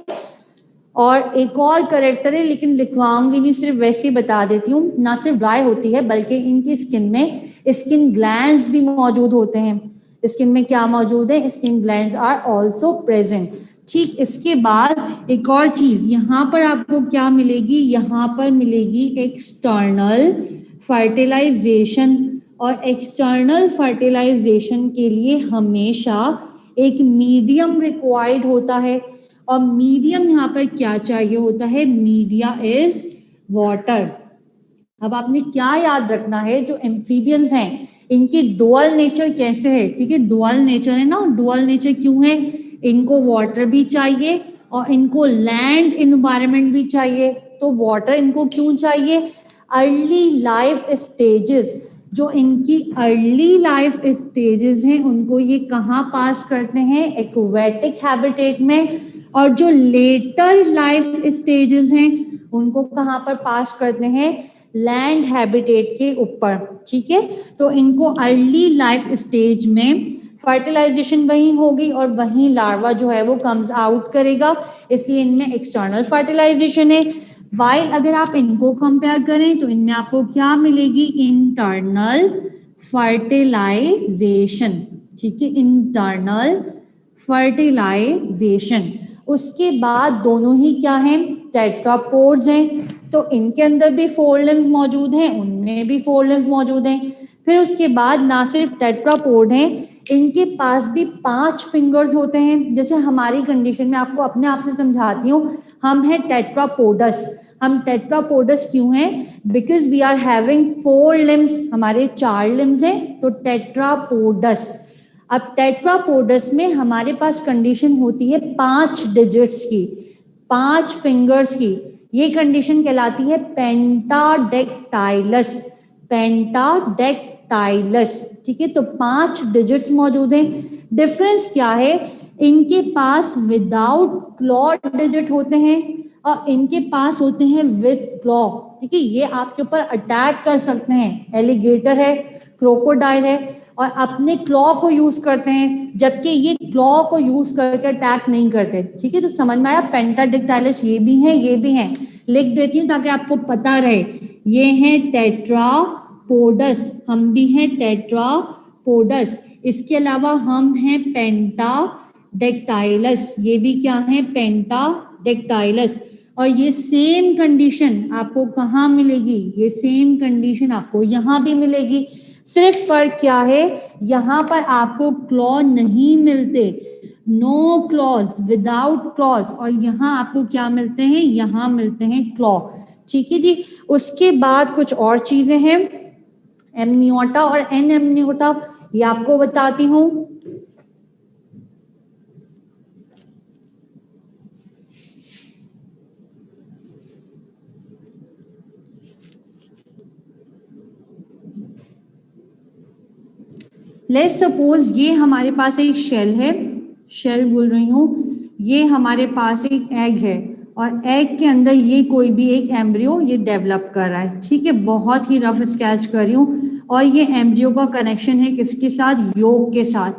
[SPEAKER 1] और एक और करेक्टर है, लेकिन लिखवाऊंगी नहीं, सिर्फ वैसे ही बता देती हूँ, ना सिर्फ ड्राई होती है बल्कि इनकी स्किन में स्किन ग्लैंड्स भी मौजूद होते हैं। स्किन में क्या मौजूद है, skin glands are also present. ठीक, इसके बाद एक और चीज यहाँ पर आपको क्या मिलेगी, यहाँ पर मिलेगी एक्सटर्नल फर्टिलाइजेशन। और एक्सटर्नल फर्टिलाइजेशन के लिए हमेशा एक मीडियम रिक्वायर्ड होता है, और मीडियम यहाँ पर क्या चाहिए होता है, मीडिया इज वाटर। अब आपने क्या याद रखना है, जो एम्फीबियंस हैं इनकी डुअल नेचर कैसे है। ठीक है, डुअल नेचर है ना, डुअल नेचर क्यों है, इनको वाटर भी चाहिए और इनको लैंड इन्वायरमेंट भी चाहिए। तो वाटर इनको क्यों चाहिए, अर्ली लाइफ स्टेजेस, जो इनकी अर्ली लाइफ स्टेजेस हैं उनको ये कहाँ पास करते हैं, एक्वेटिक हैबिटेट में। और जो लेटर लाइफ स्टेजेस हैं उनको कहाँ पर पास करते हैं, लैंड हैबिटेट के ऊपर। ठीक है, तो इनको अर्ली लाइफ स्टेज में फर्टिलाइजेशन वहीं होगी और वहीं लार्वा जो है वो कम्स आउट करेगा, इसलिए इनमें एक्सटर्नल फर्टिलाइजेशन है। वाइल अगर आप इनको कंपेयर करें तो इनमें आपको क्या मिलेगी, इंटरनल फर्टिलाइजेशन। ठीक है, इंटरनल फर्टिलाइजेशन। उसके बाद दोनों ही क्या हैं, टेट्रापोड्स हैं, तो इनके अंदर भी 4 लिम्स मौजूद हैं, उनमें भी 4 लिम्स मौजूद हैं। फिर उसके बाद ना सिर्फ टेट्रापोड हैं, इनके पास भी 5 फिंगर्स होते हैं। जैसे हमारी कंडीशन में आपको अपने आप से समझाती हूँ, हम हैं टेट्रापोडस। हम टेट्रापोडस क्यों हैं, because we are having 4 limbs, हमारे 4 लिम्स हैं, तो टेट्रापोडस। अब टेट्रापोडस में हमारे पास कंडीशन होती है 5 डिजिट्स की, 5 फिंगर्स की। ये कंडीशन कहलाती है पेंटाडेक्टाइलस, पेंटाडेक्टाइलस। ठीक है, तो 5 डिजिट्स मौजूद हैं। डिफरेंस क्या है, इनके पास विदाउट क्लॉ डिजिट होते हैं और इनके पास होते हैं विद क्लॉ। ठीक है, ये आपके ऊपर अटैक कर सकते हैं, एलिगेटर है, क्रोकोडाइल है, और अपने क्लॉ को यूज करते हैं, जबकि ये क्लॉ को यूज करके अटैक नहीं करते। ठीक है, तो समझ में आया, पेंटाडेक्टाइलस ये भी हैं, ये भी हैं, लिख देती हूँ ताकि आपको पता रहे। ये हैं टेट्रापोडस, हम भी हैं टेट्रापोडस। इसके अलावा हम हैं पेंटाडेक्टाइलस। डेक्टाइलस, ये भी क्या है, पेंटाडेक्टाइलस। और ये सेम कंडीशन आपको कहाँ मिलेगी, ये सेम कंडीशन आपको यहाँ भी मिलेगी। सिर्फ फर्क क्या है, यहाँ पर आपको क्लॉ नहीं मिलते, नो क्लॉज, विदाउट क्लॉज, और यहाँ आपको क्या मिलते हैं, यहाँ मिलते हैं क्लॉ। ठीक है जी। उसके बाद कुछ और चीजें हैं, एमनियोटा और एन एमनियोटा, ये आपको बताती हूँ। लेट्स सपोज ये हमारे पास एक शेल है, शेल बोल रही हूँ, ये हमारे पास एक एग है और एग के अंदर ये कोई भी एक एम्ब्रियो ये डेवलप कर रहा है। ठीक है, बहुत ही रफ स्केच कर रही हूँ। और ये एम्ब्रियो का कनेक्शन है किसके साथ, योग के साथ।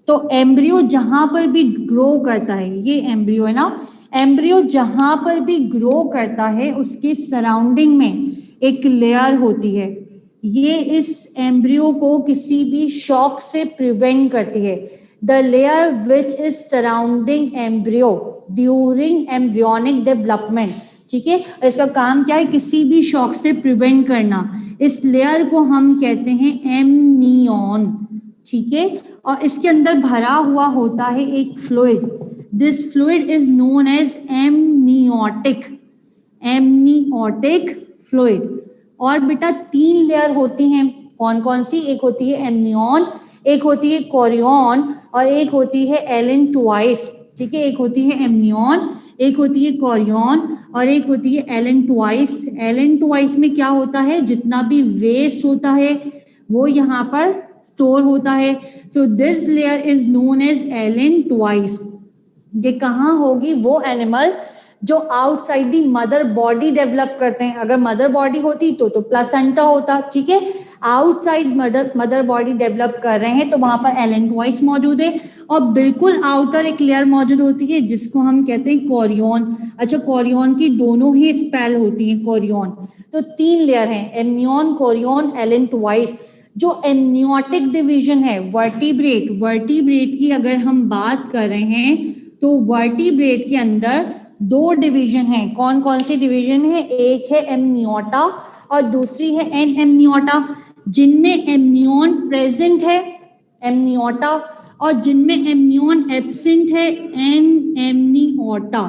[SPEAKER 1] तो एम्ब्रियो जहां पर भी ग्रो करता है, ये एम्ब्रियो है ना, एम्ब्रियो जहां पर भी ग्रो करता है उसके सराउंडिंग में एक लेयर होती है, ये इस एम्ब्रियो को किसी भी शॉक से प्रिवेंट करती है। The layer which is surrounding embryo during embryonic development. ठीक है, और इसका काम क्या है, किसी भी शॉक से प्रिवेंट करना। इस लेयर को हम कहते हैं एमनियॉन। ठीक है, और इसके अंदर भरा हुआ होता है एक fluid, this fluid is known as amniotic, amniotic fluid. और बेटा 3 लेयर होती हैं, कौन कौन सी, एक होती है एमनियॉन, एक होती है कोरियन, और एक होती है एलन ट्वाइस। ठीक है, एक होती है एमनियॉन, एक होती है कोरियन, और एक होती है एलन ट्वाइस। एलन ट्वाइस में क्या होता है, जितना भी वेस्ट होता है वो यहाँ पर स्टोर होता है। So this layer is known as allantois. ये कहाँ होगी, वो एनिमल जो outside the mother body develop करते हैं। अगर मदर बॉडी होती तो प्लासेंटा होता। ठीक है, आउटसाइड मदर बॉडी डेवलप कर रहे हैं तो वहां पर एलेंटॉइस मौजूद है, और बिल्कुल आउटर एक लेयर मौजूद होती है जिसको हम कहते हैं कोरियन। अच्छा, कोरियन की दोनों ही स्पेल होती है कोरियन। तो 3 लेयर हैं, एमनियन, कोरियन, एलेंटॉइस। जो एमनियोटिक डिवीजन है, वर्टिब्रेट, वर्टिब्रेट की अगर हम बात कर रहे हैं तो वर्टिब्रेट के अंदर 2 डिवीजन है। कौन कौन सी डिवीजन है, एक है एमनियोटा और दूसरी है एन एमनियोटा। जिनमें एमनियन प्रेजेंट है एमनियोटा, और जिनमें एमनियन एब्सेंट है एन एमनियोटा।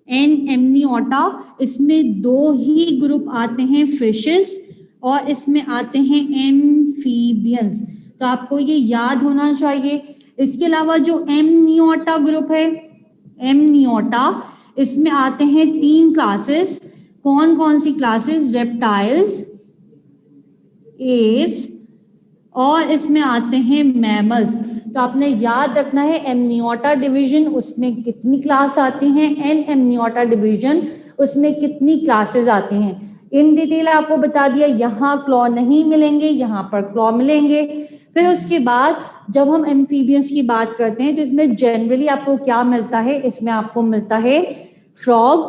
[SPEAKER 1] एन एमनियोटा, इसमें 2 ही ग्रुप आते हैं, फिशेस, और इसमें आते हैं एम्फीबियंस। तो आपको ये याद होना चाहिए। इसके अलावा जो एमनियोटा ग्रुप है, एमनियोटा, इसमें आते हैं 3 क्लासेस। कौन कौन सी क्लासेस, रेप्टाइल्स, एव्स, और इसमें आते हैं मैमल्स। तो आपने याद रखना है एमनियोटा डिवीजन, उसमें कितनी क्लास आती हैं, एन एमनियोटा डिवीजन, उसमें कितनी क्लासेस आती हैं। इन डिटेल आपको बता दिया, यहाँ क्लॉ नहीं मिलेंगे, यहाँ पर क्लॉ मिलेंगे। फिर उसके बाद जब हम एम्फीबियंस की बात करते हैं तो इसमें जनरली आपको क्या मिलता है, इसमें आपको मिलता है फ्रॉग,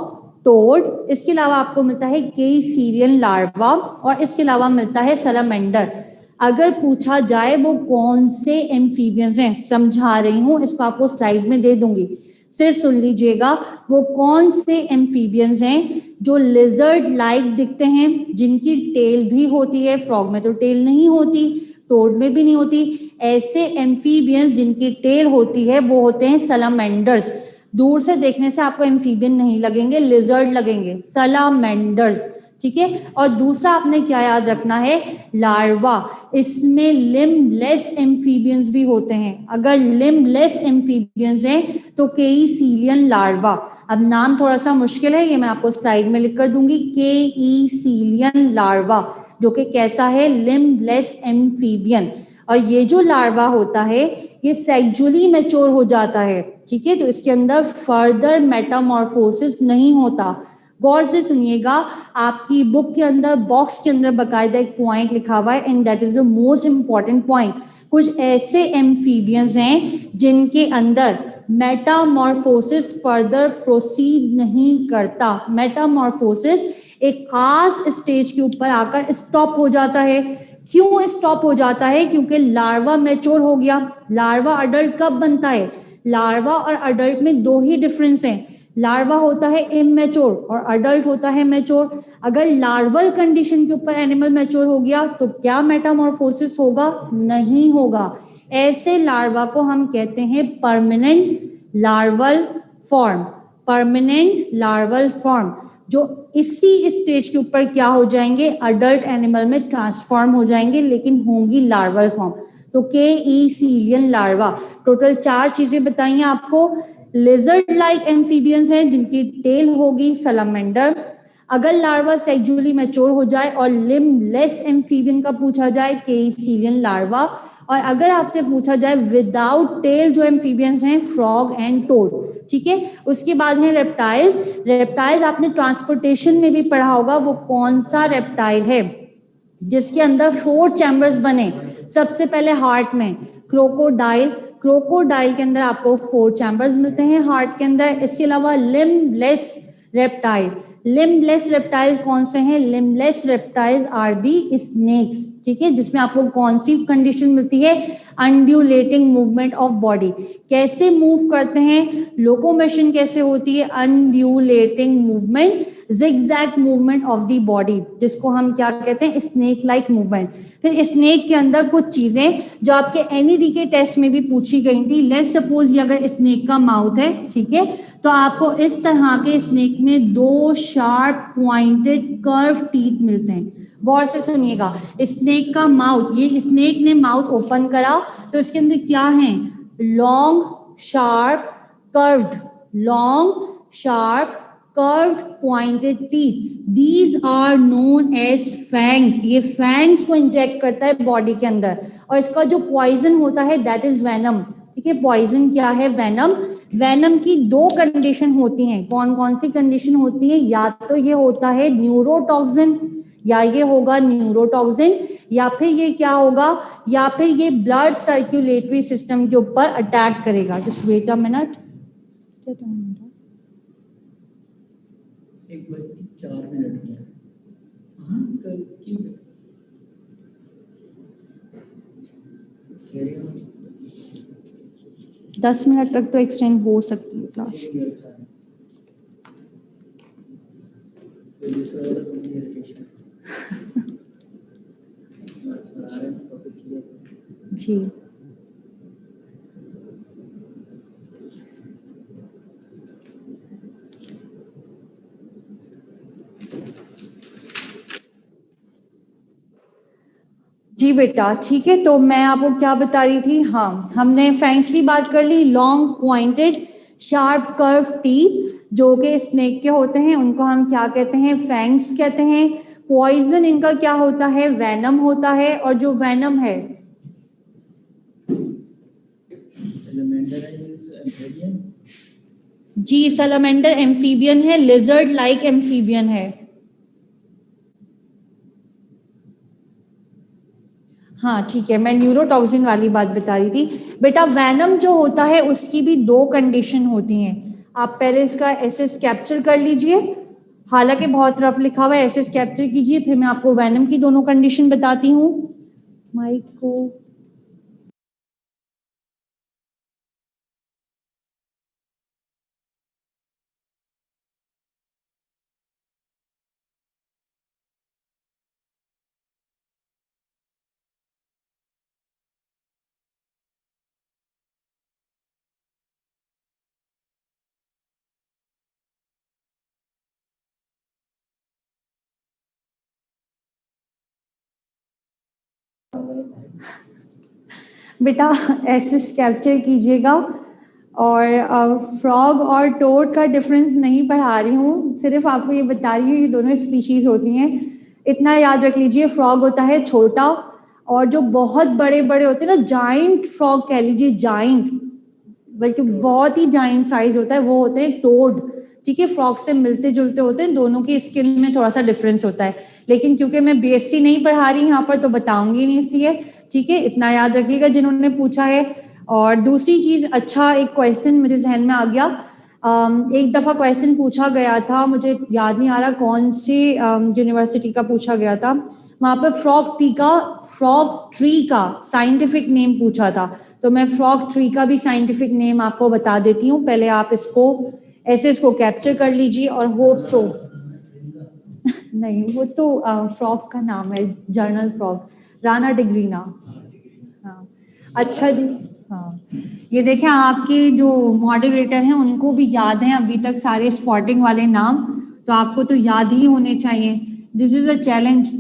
[SPEAKER 1] टोड, इसके अलावा आपको मिलता है केई सीरियन लार्वा, और इसके अलावा मिलता है सैलामेंडर। अगर पूछा जाए वो कौन से एम्फीबियंस हैं, समझा रही हूँ, इसको आपको स्लाइड में दे दूंगी, सिर्फ सुन लीजिएगा। वो कौन से एम्फीबियंस हैं जो लिजर्ड लाइक दिखते हैं, जिनकी टेल भी होती है, फ्रॉग में तो टेल नहीं होती, टोड में भी नहीं होती। ऐसे एम्फीबियंस जिनकी टेल होती है वो होते हैं सैलामेंडर्स। दूर से देखने से आपको एम्फीबियन नहीं लगेंगे, लिजर्ड लगेंगे, सैलामेंडर्स। ठीक है, और दूसरा आपने क्या याद रखना है, लार्वा। इसमें लिम्बलेस एम्फीबियंस भी होते हैं। अगर लिम्बलेस एम्फीबियंस हैं तो केई सीलियन लार्वा। अब नाम थोड़ा सा मुश्किल है, ये मैं आपको स्लाइड में लिख कर दूंगी, केई सीलियन लार्वा, जो कि कैसा है, लिम्बलेस एम्फीबियन। और ये जो लार्वा होता है ये सेक्सुअली मैच्योर हो जाता है। ठीक है, तो इसके अंदर फर्दर मेटामॉर्फोसिस नहीं होता। गौर से सुनिएगा, आपकी बुक के अंदर बॉक्स के अंदर बकायदा एक पॉइंट लिखा हुआ है, and that is the most important point. कुछ ऐसे एम्फीबियंस हैं जिनके अंदर मेटामॉर्फोसिस फर्दर प्रोसीड नहीं करता। मेटामॉर्फोसिस एक खास स्टेज के ऊपर आकर स्टॉप हो जाता है। क्यों स्टॉप हो जाता है, क्योंकि लार्वा मैच्योर हो गया। लार्वा अडल्ट कब बनता है, लार्वा और अडल्ट में दो ही डिफरेंस है। लार्वा होता है इमेच्योर और अडल्ट होता है मैच्योर। अगर लार्वल कंडीशन के ऊपर एनिमल मैच्योर हो गया तो क्या मेटामॉर्फोसिस होगा? नहीं होगा। ऐसे लार्वा को हम कहते हैं permanent larval form. Permanent larval form जो इसी स्टेज के ऊपर क्या हो जाएंगे? अडल्ट एनिमल में ट्रांसफॉर्म हो जाएंगे, लेकिन होंगी लार्वल फॉर्म। तो के ई सीलियन लार्वा। टोटल 4 चीजें बताई आपको। लिजर्ड लाइक एम्फीबियंस हैं जिनकी टेल होगी सलामेंडर। अगर लार्वा सेक्सुअली मैच्योर हो जाए और लिम्बलेस एम्फीबियन का पूछा जाए, के सीलियन लार्वा। और अगर आपसे पूछा जाए विदाउट टेल जो एम्फीबियंस हैं, फ्रॉग एंड टोड। ठीक है, उसके बाद है रेप्टाइल्स। रेप्टाइल्स आपने ट्रांसपोर्टेशन में भी पढ़ा होगा। वो कौन सा रेप्टाइल है जिसके अंदर 4 चैम्बर्स बने? सबसे पहले हार्ट में क्रोकोडाइल। क्रोकोडाइल के अंदर आपको 4 चैम्बर्स मिलते हैं हार्ट के अंदर। इसके अलावा लिम्बलेस रेप्टाइल। लिम्बलेस रेप्टाइल्स कौन से हैं? Limbless reptiles are the snakes. ठीक है, जिसमें आपको कौन सी कंडीशन मिलती है? Undulating movement of body. कैसे मूव करते हैं? लोकोमोशन कैसे होती है? Undulating movement, zigzag movement of the body, जिसको हम क्या कहते हैं? Snake like movement. फिर स्नेक के अंदर कुछ चीजें जो आपके एनईडी के टेस्ट में भी पूछी गई थी। लेट्स सपोज ये अगर स्नेक का माउथ है, ठीक है, तो आपको इस तरह के स्नेक में 2 शार्प पॉइंटेड कर्व टीथ मिलते हैं। गौर से सुनिएगा। स्नेक का माउथ, ये स्नेक ने माउथ ओपन करा तो इसके अंदर क्या है? Long sharp curved, long sharp curved pointed teeth. These are known as fangs. ये फैंग्स को इंजेक्ट करता है बॉडी के अंदर, और इसका जो पॉइजन होता है दैट इज वेनम। ठीक है, पॉइजन क्या है? वेनम। वेनम की 2 कंडीशन होती हैं। कौन कौन सी कंडीशन होती है? या तो ये होता है न्यूरोटॉक्सिन, या ये होगा न्यूरोटॉक्सिन, या फिर ये क्या होगा? या फिर ये ब्लड सर्कुलेटरी सिस्टम के ऊपर अटैक करेगा। Just wait a minute.
[SPEAKER 2] 1:04 में। हाँ, कल की
[SPEAKER 1] 10 मिनट तक तो एक्सटेंड हो सकती है क्लास। जी, जी बेटा, ठीक है। तो मैं आपको क्या बता रही थी? हाँ, हमने फैंग्स की बात कर ली। Long pointed sharp curve teeth जो कि स्नेक के होते हैं, उनको हम क्या कहते हैं? फैंग्स कहते हैं। पॉइजन इनका क्या होता है? वेनम होता है। और जो वेनम है, जी, सैलमेंडर एम्फीबियन है, लिजर्ड लाइक एम्फीबियन है। हाँ ठीक है, मैं न्यूरोटॉक्सिन वाली बात बता रही थी बेटा। वेनम जो होता है उसकी भी 2 कंडीशन होती हैं। आप पहले इसका एसएस कैप्चर कर लीजिए। हालांकि बहुत रफ लिखा हुआ है, एसएस कैप्चर कीजिए, फिर मैं आपको वेनम की दोनों कंडीशन बताती हूँ। माइक को बेटा एसएस कैप्चर कीजिएगा। और फ्रॉग और टोड का डिफरेंस नहीं पढ़ा रही हूँ, सिर्फ आपको ये बता रही हूँ ये दोनों स्पीशीज होती हैं। इतना याद रख लीजिए, फ्रॉग होता है छोटा, और जो बहुत बड़े बड़े होते हैं ना, जाइंट फ्रॉग कह लीजिए, जाइंट, बल्कि बहुत ही जाइंट साइज होता है, वो होते हैं टोड। ठीक है, फ्रॉग से मिलते जुलते होते हैं, दोनों की स्किन में थोड़ा सा डिफरेंस होता है। लेकिन क्योंकि मैं बीएससी नहीं पढ़ा रही यहाँ पर तो बताऊंगी नहीं, इसलिए ठीक है, इतना याद रखिएगा जिन्होंने पूछा है। और दूसरी चीज, अच्छा एक क्वेश्चन मेरे जहन में आ गया। एक दफा क्वेश्चन पूछा गया था, मुझे याद नहीं आ रहा कौन सी यूनिवर्सिटी का पूछा गया था। वहां पर फ्रॉग ट्री का साइंटिफिक नेम पूछा था, तो मैं फ्रॉग ट्री का भी साइंटिफिक नेम आपको बता देती हूँ। पहले आप इसको ऐसे इसको कैप्चर कर लीजिए और होप सो नहीं, वो तो फ्रॉग का नाम है, जर्नल फ्रॉग, राना डिग्रीना। हाँ, अच्छा जी। हाँ, ये देखें आपके जो मॉडरेटर हैं उनको भी याद हैं अभी तक सारे स्पॉटिंग वाले नाम, तो आपको तो याद ही होने चाहिए। दिस इज अ चैलेंज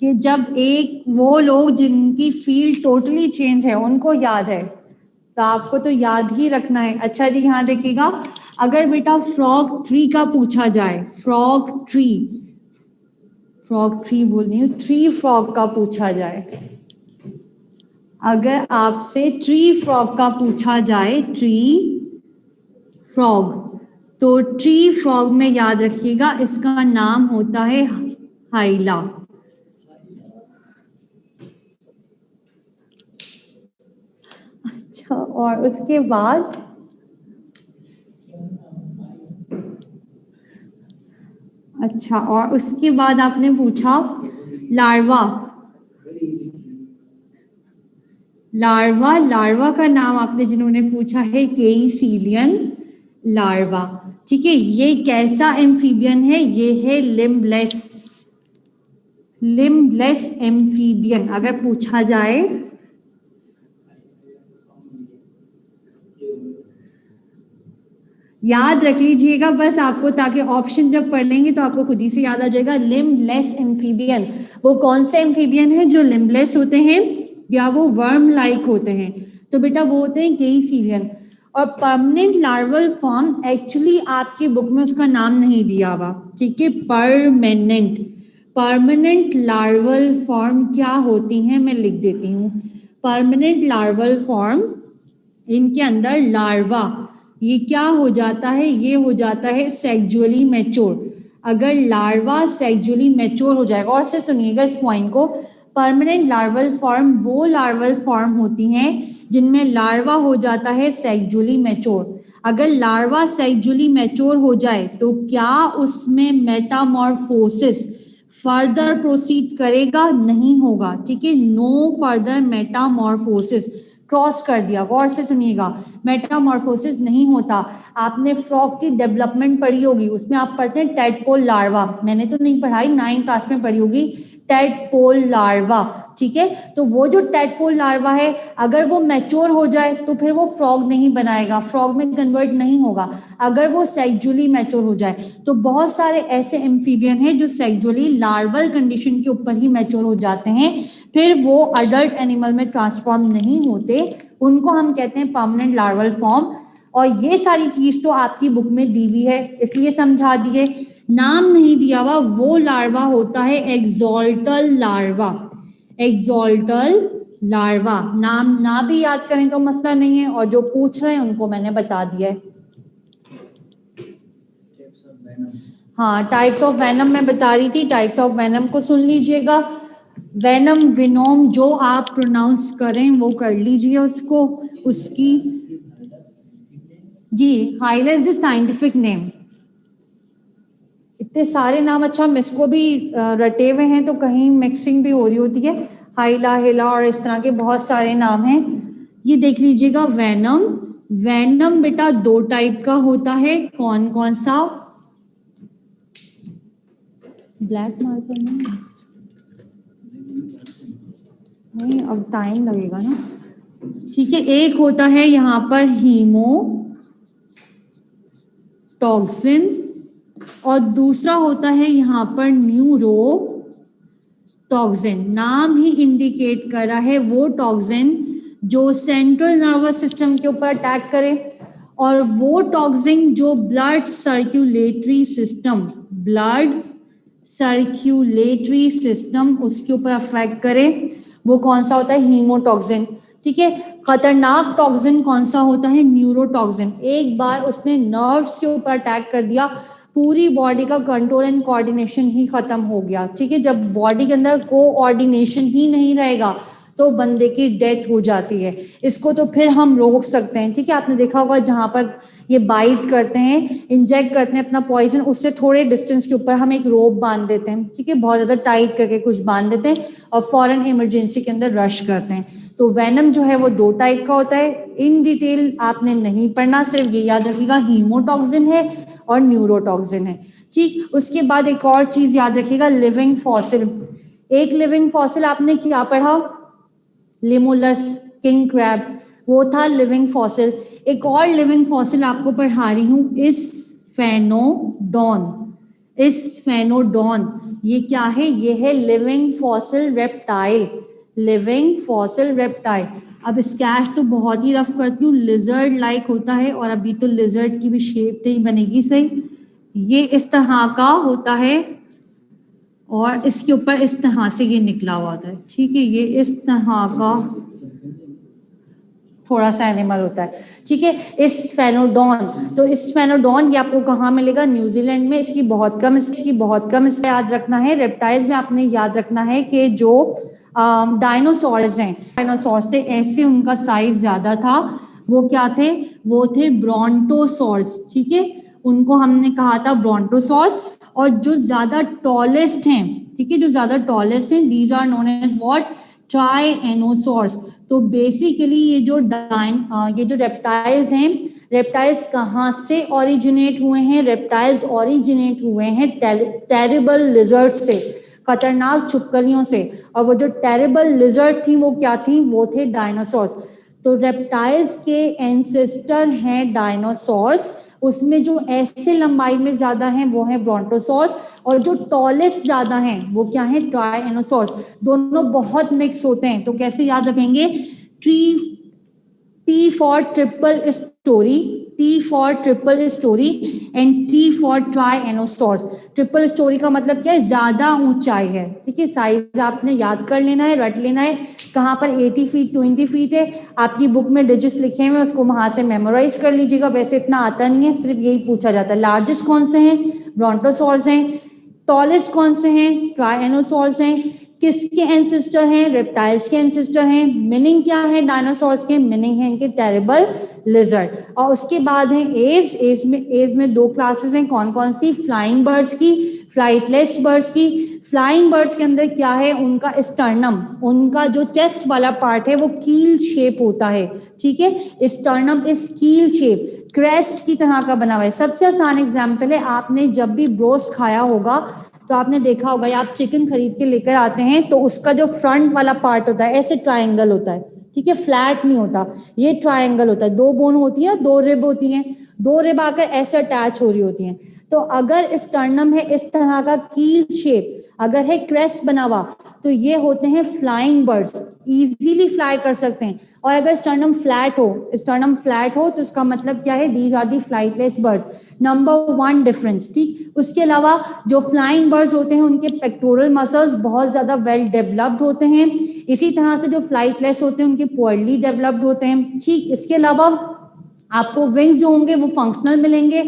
[SPEAKER 1] कि जब एक वो लोग जिनकी फील्ड टोटली चेंज है उनको याद है, तो आपको तो याद ही रखना है। अच्छा जी, यहाँ देखिएगा, अगर बेटा फ्रॉग ट्री का पूछा जाए, फ्रॉग ट्री बोल रही हूँ, ट्री फ्रॉग का पूछा जाए, अगर आपसे ट्री फ्रॉग का पूछा जाए, ट्री फ्रॉग, तो ट्री फ्रॉग में याद रखिएगा इसका नाम होता है हाइला। अच्छा, और उसके बाद आपने पूछा लार्वा। लार्वा का नाम आपने जिन्होंने पूछा है केईसीलियन लार्वा। ठीक है, ये कैसा एम्फीबियन है? ये है लिम्बलेस एम्फीबियन। अगर पूछा जाए, याद रख लीजिएगा बस आपको, ताकि ऑप्शन जब पढ़ लेंगे तो आपको खुद ही से याद आ जाएगा। लिम्बलेस एम्फीबियन, वो कौन से एम्फीबियन है जो लिम्बलेस होते हैं या वो वर्म लाइक होते हैं? तो बेटा वो होते हैं केईसीलियन। और परमानेंट लार्वल फॉर्म, एक्चुअली आपकी बुक में उसका नाम नहीं दिया हुआ, ठीक है। परमानेंट लार्वल फॉर्म क्या होती हैं मैं लिख देती हूँ। परमानेंट लार्वल फॉर्म, इनके अंदर लार्वा, ये क्या हो जाता है? ये हो जाता है सेक्सुअली मैच्योर। अगर लार्वा सेक्सुअली मैच्योर हो जाएगा, और से सुनिएगा इस पॉइंट को, परमानेंट लार्वल फॉर्म वो लार्वल फॉर्म होती हैं जिनमें लार्वा हो जाता है सेक्सुअली मैच्योर। अगर लार्वा सेक्सुअली मैच्योर हो जाए तो क्या उसमें मेटामॉर्फोसिस फर्दर प्रोसीड करेगा? नहीं होगा, ठीक है। नो फर्दर मेटामॉर्फोसिस, क्रॉस कर दिया। गौर से सुनिएगा, मेटामॉर्फोसिस नहीं होता। आपने फ्रॉग की डेवलपमेंट पढ़ी होगी, उसमें आप पढ़ते हैं टैडपोल लार्वा, मैंने तो नहीं पढ़ाई, 9th क्लास में पढ़ी होगी टैडपोल लार्वा, ठीक है। तो वो जो टैडपोल लार्वा है, अगर वो मैच्योर हो जाए तो फिर वो फ्रॉग नहीं बनाएगा, फ्रॉग में कन्वर्ट नहीं होगा। अगर वो सेक्सुअली मैच्योर हो जाए, तो बहुत सारे ऐसे एम्फीबियन हैं जो सेक्सुअली लार्वल कंडीशन के ऊपर ही मैच्योर हो जाते हैं, फिर वो अडल्ट एनिमल में ट्रांसफॉर्म नहीं होते, उनको हम कहते हैं परमानेंट लार्वल फॉर्म। और ये सारी चीज तो आपकी बुक में दी हुई है, इसलिए समझा दिए। नाम नहीं दिया हुआ वो लार्वा होता है एक्सोल्टल लार्वा। एक्सोल्टल लार्वा, नाम ना भी याद करें तो मसला नहीं है, और जो पूछ रहे हैं उनको मैंने बता दिया है। हाँ, टाइप्स ऑफ वेनम मैं बता रही थी, टाइप्स ऑफ वेनम को सुन लीजिएगा। वेनम, विनोम, जो आप प्रोनाउंस करें वो कर लीजिए उसको, उसकी। जी, हाइला इज द साइंटिफिक नेम। इतने सारे नाम, अच्छा मिस को भी रटे हुए हैं तो कहीं मिक्सिंग भी हो रही होती है। हाइला, हिला और इस तरह के बहुत सारे नाम हैं। ये देख लीजिएगा, वेनम। वेनम बेटा 2 टाइप का होता है, कौन कौन सा? ब्लैक मार्कर नहीं, अब टाइम लगेगा ना, ठीक है। एक होता है यहाँ पर हीमोटॉक्सिन, और दूसरा होता है यहाँ पर न्यूरोटॉक्सिन। नाम ही इंडिकेट कर रहा है वो टॉक्सिन जो सेंट्रल नर्वस सिस्टम के ऊपर अटैक करे, और वो टॉक्सिन जो ब्लड सर्कुलेटरी सिस्टम उसके ऊपर अफेक्ट करे, वो कौन सा होता है? हीमोटॉक्सिन, ठीक है। खतरनाक टॉक्सिन कौन सा होता है? न्यूरोटॉक्सिन। एक बार उसने नर्व्स के ऊपर अटैक कर दिया, पूरी बॉडी का कंट्रोल एंड कोऑर्डिनेशन ही खत्म हो गया, ठीक है। जब बॉडी के अंदर कोऑर्डिनेशन ही नहीं रहेगा तो बंदे की डेथ हो जाती है। इसको तो फिर हम रोक सकते हैं, ठीक है। आपने देखा होगा जहाँ पर ये बाइट करते हैं, इंजेक्ट करते हैं अपना पॉइजन, उससे थोड़े डिस्टेंस के ऊपर हम एक रोप बांध देते हैं, ठीक है, बहुत ज़्यादा टाइट करके कुछ बांध देते हैं और फौरन इमरजेंसी के अंदर रश करते हैं। तो वेनम जो है वो 2 टाइप का होता है। इन डिटेल आपने नहीं पढ़ना, सिर्फ ये याद रखिएगा हीमोटॉक्सिन है और न्यूरोटॉक्सिन है, ठीक। उसके बाद एक और चीज़ याद रखिएगा, लिविंग फॉसिल। एक लिविंग फॉसिल आपने क्या पढ़ा, लिमुलस, किंग क्रैब, वो था लिविंग फॉसिल। एक और लिविंग फॉसिल आपको पढ़ा रही हूँ, स्फेनोडॉन। स्फेनोडॉन ये क्या है, ये है living fossil reptile, living fossil reptile. अब स्कैश तो बहुत ही रफ करती हूँ, लिजर्ड लाइक होता है, और अभी तो लिजर्ड की भी शेप नहीं बनेगी सही। ये इस तरह का होता है और इसके ऊपर इस तरह से ये निकला हुआ होता है, ठीक है। ये इस तरह का थोड़ा सा एनिमल होता है, ठीक है। स्फेनोडॉन, तो स्फेनोडॉन ये आपको कहाँ मिलेगा, न्यूजीलैंड में। इसकी बहुत कम इसका याद रखना है। रेप्टाइल्स में आपने याद रखना है कि जो डायनासोर्स हैं, डायनासोर्स थे ऐसे, उनका साइज ज्यादा था। वो क्या थे, वो थे ब्रोंटोसॉर्स, ठीक है, उनको हमने कहा था ब्रोंटोसॉर्स। और जो ज्यादा टॉलेस्ट हैं, ठीक है, जो ज्यादा टॉलेस्ट हैं, these are known as what, tyrannosaurs. तो बेसिकली ये जो रेप्टाइल्स हैं, रेप्टाइल्स कहाँ से ओरिजिनेट हुए हैं, रेप्टाइल्स ओरिजिनेट हुए हैं टेरिबल लिजर्ड से, खतरनाक छुपकलियों से। और वो जो टेरिबल लिजर्ड थी वो क्या थी, वो थे डायनासोर्स। तो रेप्टाइल्स के एंसेस्टर हैं डायनासोर्स, उसमें जो ऐसे लंबाई में ज्यादा हैं वो हैं ब्रोंटोसॉर्स, और जो टॉलेस्ट ज्यादा हैं वो क्या है, ट्राइएनोसॉर्स। दोनों बहुत मिक्स होते हैं, तो कैसे याद रखेंगे, T for triple story, T for triple story and T for trianosaurs। Triple storey का मतलब क्या है, ज्यादा ऊंचाई है, ठीक है। साइज आपने याद कर लेना है, रट लेना है, कहाँ पर 80 फीट 20 फीट है, आपकी बुक में डिजिट्स लिखे हुए, उसको वहां से मेमोराइज कर लीजिएगा। वैसे इतना आता नहीं है, सिर्फ यही पूछा जाता है। लार्जेस्ट कौन से हैं, ब्रोंटोसॉर्स हैं। टॉलेस्ट कौन से हैं, ट्राइएनोसॉर्स हैं। किसके एंसेस्टर हैं, रेप्टाइल्स के एंसेस्टर हैं। मीनिंग क्या है डायनासोर्स के, मीनिंग है इनके टेरिबल लिजर्ड। और उसके बाद है एव्स। एव्स में 2 क्लासेस हैं, कौन कौन सी, फ्लाइंग बर्ड्स की, फ्लाइटलेस बर्ड्स की। फ्लाइंग बर्ड्स के अंदर क्या है, उनका स्टर्नम, उनका जो चेस्ट वाला पार्ट है वो कील शेप होता है, ठीक है। स्टर्नम इस कील शेप, क्रेस्ट की तरह का बना हुआ है। सबसे आसान एग्जाम्पल है, आपने जब भी ब्रोस्ट खाया होगा तो आपने देखा होगा, या आप चिकन खरीद के लेकर आते हैं तो उसका जो फ्रंट वाला पार्ट होता है ऐसे ट्रायंगल होता है, ठीक है, फ्लैट नहीं होता, ये ट्रायंगल होता है। 2 बोन होती है, 2 रिब होती हैं, 2 रिब आकर ऐसे अटैच हो रही होती हैं। तो अगर स्टर्नम है इस तरह का कील शेप, अगर है क्रेस्ट बना हुआ, तो ये होते हैं फ्लाइंग बर्ड्स, इजीली फ्लाई कर सकते हैं। और अगर स्टर्नम फ्लैट हो तो इसका मतलब क्या है, these are the flightless birds. Number 1 difference, ठीक। उसके अलावा जो फ्लाइंग बर्ड्स होते हैं उनके पेक्टोरल मसल्स बहुत ज्यादा वेल डेवलप्ड होते हैं। इसी तरह से जो फ्लाइटलेस होते हैं उनके पोअरली डेवलप्ड होते हैं, ठीक। इसके अलावा आपको विंग्स जो होंगे वो फंक्शनल मिलेंगे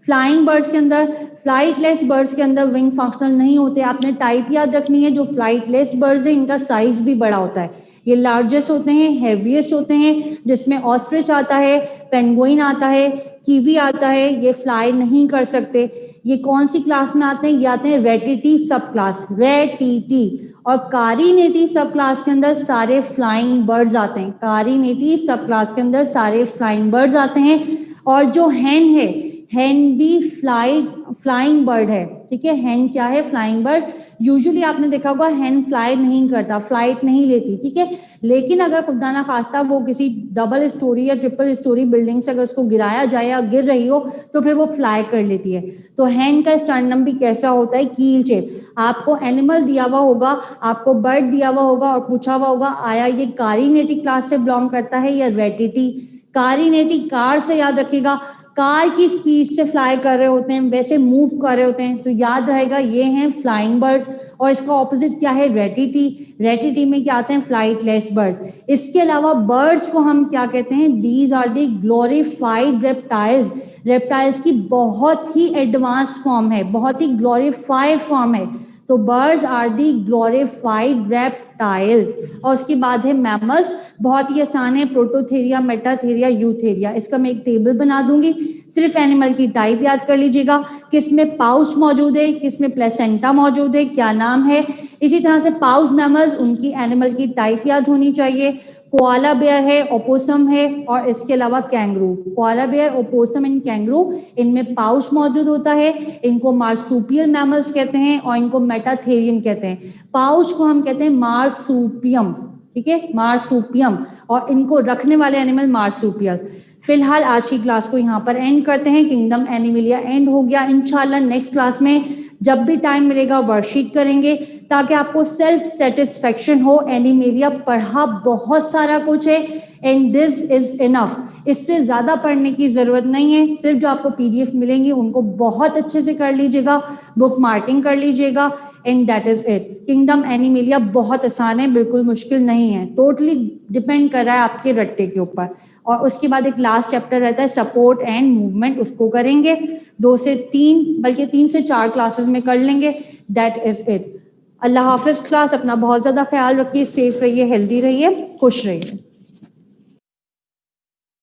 [SPEAKER 1] फ्लाइंग बर्ड्स के अंदर। फ्लाइटलेस बर्ड्स के अंदर विंग फंक्शनल नहीं होते। आपने टाइप याद रखनी है, जो फ्लाइटलेस बर्ड्स हैं इनका साइज भी बड़ा होता है, ये लार्जेस्ट होते हैं, हैवीएस्ट होते हैं, जिसमें ऑस्ट्रिच आता है, पेंगुइन आता है, कीवी आता है। ये फ्लाई नहीं कर सकते। ये कौन सी क्लास में आते हैं, ये आते हैं रेटिटी सब क्लास, रेटिटी। और कारिनेटी सब क्लास के अंदर सारे फ्लाइंग बर्ड्स आते हैं, कारिनेटी सब क्लास के अंदर सारे फ्लाइंग बर्ड्स आते हैं। और जो हैन है, हैन भी फ्लाइंग बर्ड है, ठीक है। हैन क्या है, फ्लाइंग बर्ड। यूजुअली आपने देखा होगा हैन फ्लाई नहीं करता, फ्लाइट नहीं लेती, ठीक है। लेकिन अगर खुदा ना खास्ता वो किसी डबल स्टोरी या ट्रिपल स्टोरी बिल्डिंग से अगर उसको गिराया जाए या गिर रही हो तो फिर वो फ्लाई कर लेती है। तो हैन का स्टर्नम भी कैसा होता है, कील शेप। आपको एनिमल दिया हुआ होगा, आपको बर्ड दिया हुआ होगा और पूछा हुआ होगा आया ये कारिनेटी क्लास से बिलोंग करता है या रेटिटी। कारिनेटी, कार से याद रखिएगा, कार की स्पीड से फ्लाई कर रहे होते हैं, वैसे मूव कर रहे होते हैं, तो याद रहेगा ये हैं फ्लाइंग बर्ड्स। और इसका ऑपोजिट क्या है, रेटिटी। रेटिटी में क्या आते हैं, फ्लाइटलेस बर्ड्स। इसके अलावा बर्ड्स को हम क्या कहते हैं, these are the glorified reptiles. Reptiles की बहुत ही एडवांस फॉर्म है, बहुत ही ग्लोरीफाइड फॉर्म है। तो birds are the glorified reptiles. और उसके बाद है मैमल्स, बहुत ही आसान है, प्रोटोथेरिया, मेटाथेरिया, यूथेरिया। इसका मैं एक टेबल बना दूंगी, सिर्फ एनिमल की टाइप याद कर लीजिएगा, किस में पाउच मौजूद है, किस में प्लेसेंटा मौजूद है, क्या नाम है। इसी तरह से पाउच मैमल्स, उनकी एनिमल की टाइप याद होनी चाहिए। कोआला बेयर है, ओपोसम है, और इसके अलावा kangaroo. Koala bear, opossum and kangaroo, इनमें पाउच मौजूद होता है। इनको मार्सुपियल मैमल्स कहते हैं और इनको मेटाथेरियन कहते हैं। पाउच को हम कहते हैं मार्सुपियम, ठीक है, मार्सुपियम, और इनको रखने वाले एनिमल मार्सुपियल्स। फिलहाल आज की क्लास को यहाँ पर एंड करते हैं। किंगडम एनिमलिया एंड हो गया। इंशाल्लाह नेक्स्ट क्लास में जब भी टाइम मिलेगा वर्कशीट करेंगे, ताकि आपको सेल्फ सेटिस्फेक्शन हो। एनिमलिया पढ़ा बहुत सारा कुछ है, एंड दिस इज इनफ। इससे ज़्यादा पढ़ने की ज़रूरत नहीं है। सिर्फ जो आपको PDF मिलेंगी उनको बहुत अच्छे से कर लीजिएगा, बुक मार्किंग कर लीजिएगा, and that is it. Kingdom Animalia बहुत आसान है, बिल्कुल मुश्किल नहीं है। टोटली डिपेंड कर रहा है आपके रट्टे के ऊपर। और उसके बाद एक लास्ट चैप्टर रहता है सपोर्ट एंड मूवमेंट, उसको करेंगे 2 से 3, बल्कि 3 से 4 क्लासेस में कर लेंगे। That is it. Allah Hafiz. Class अपना बहुत ज़्यादा ख्याल रखिए, सेफ रहिए, हेल्दी रहिए, खुश रहिए।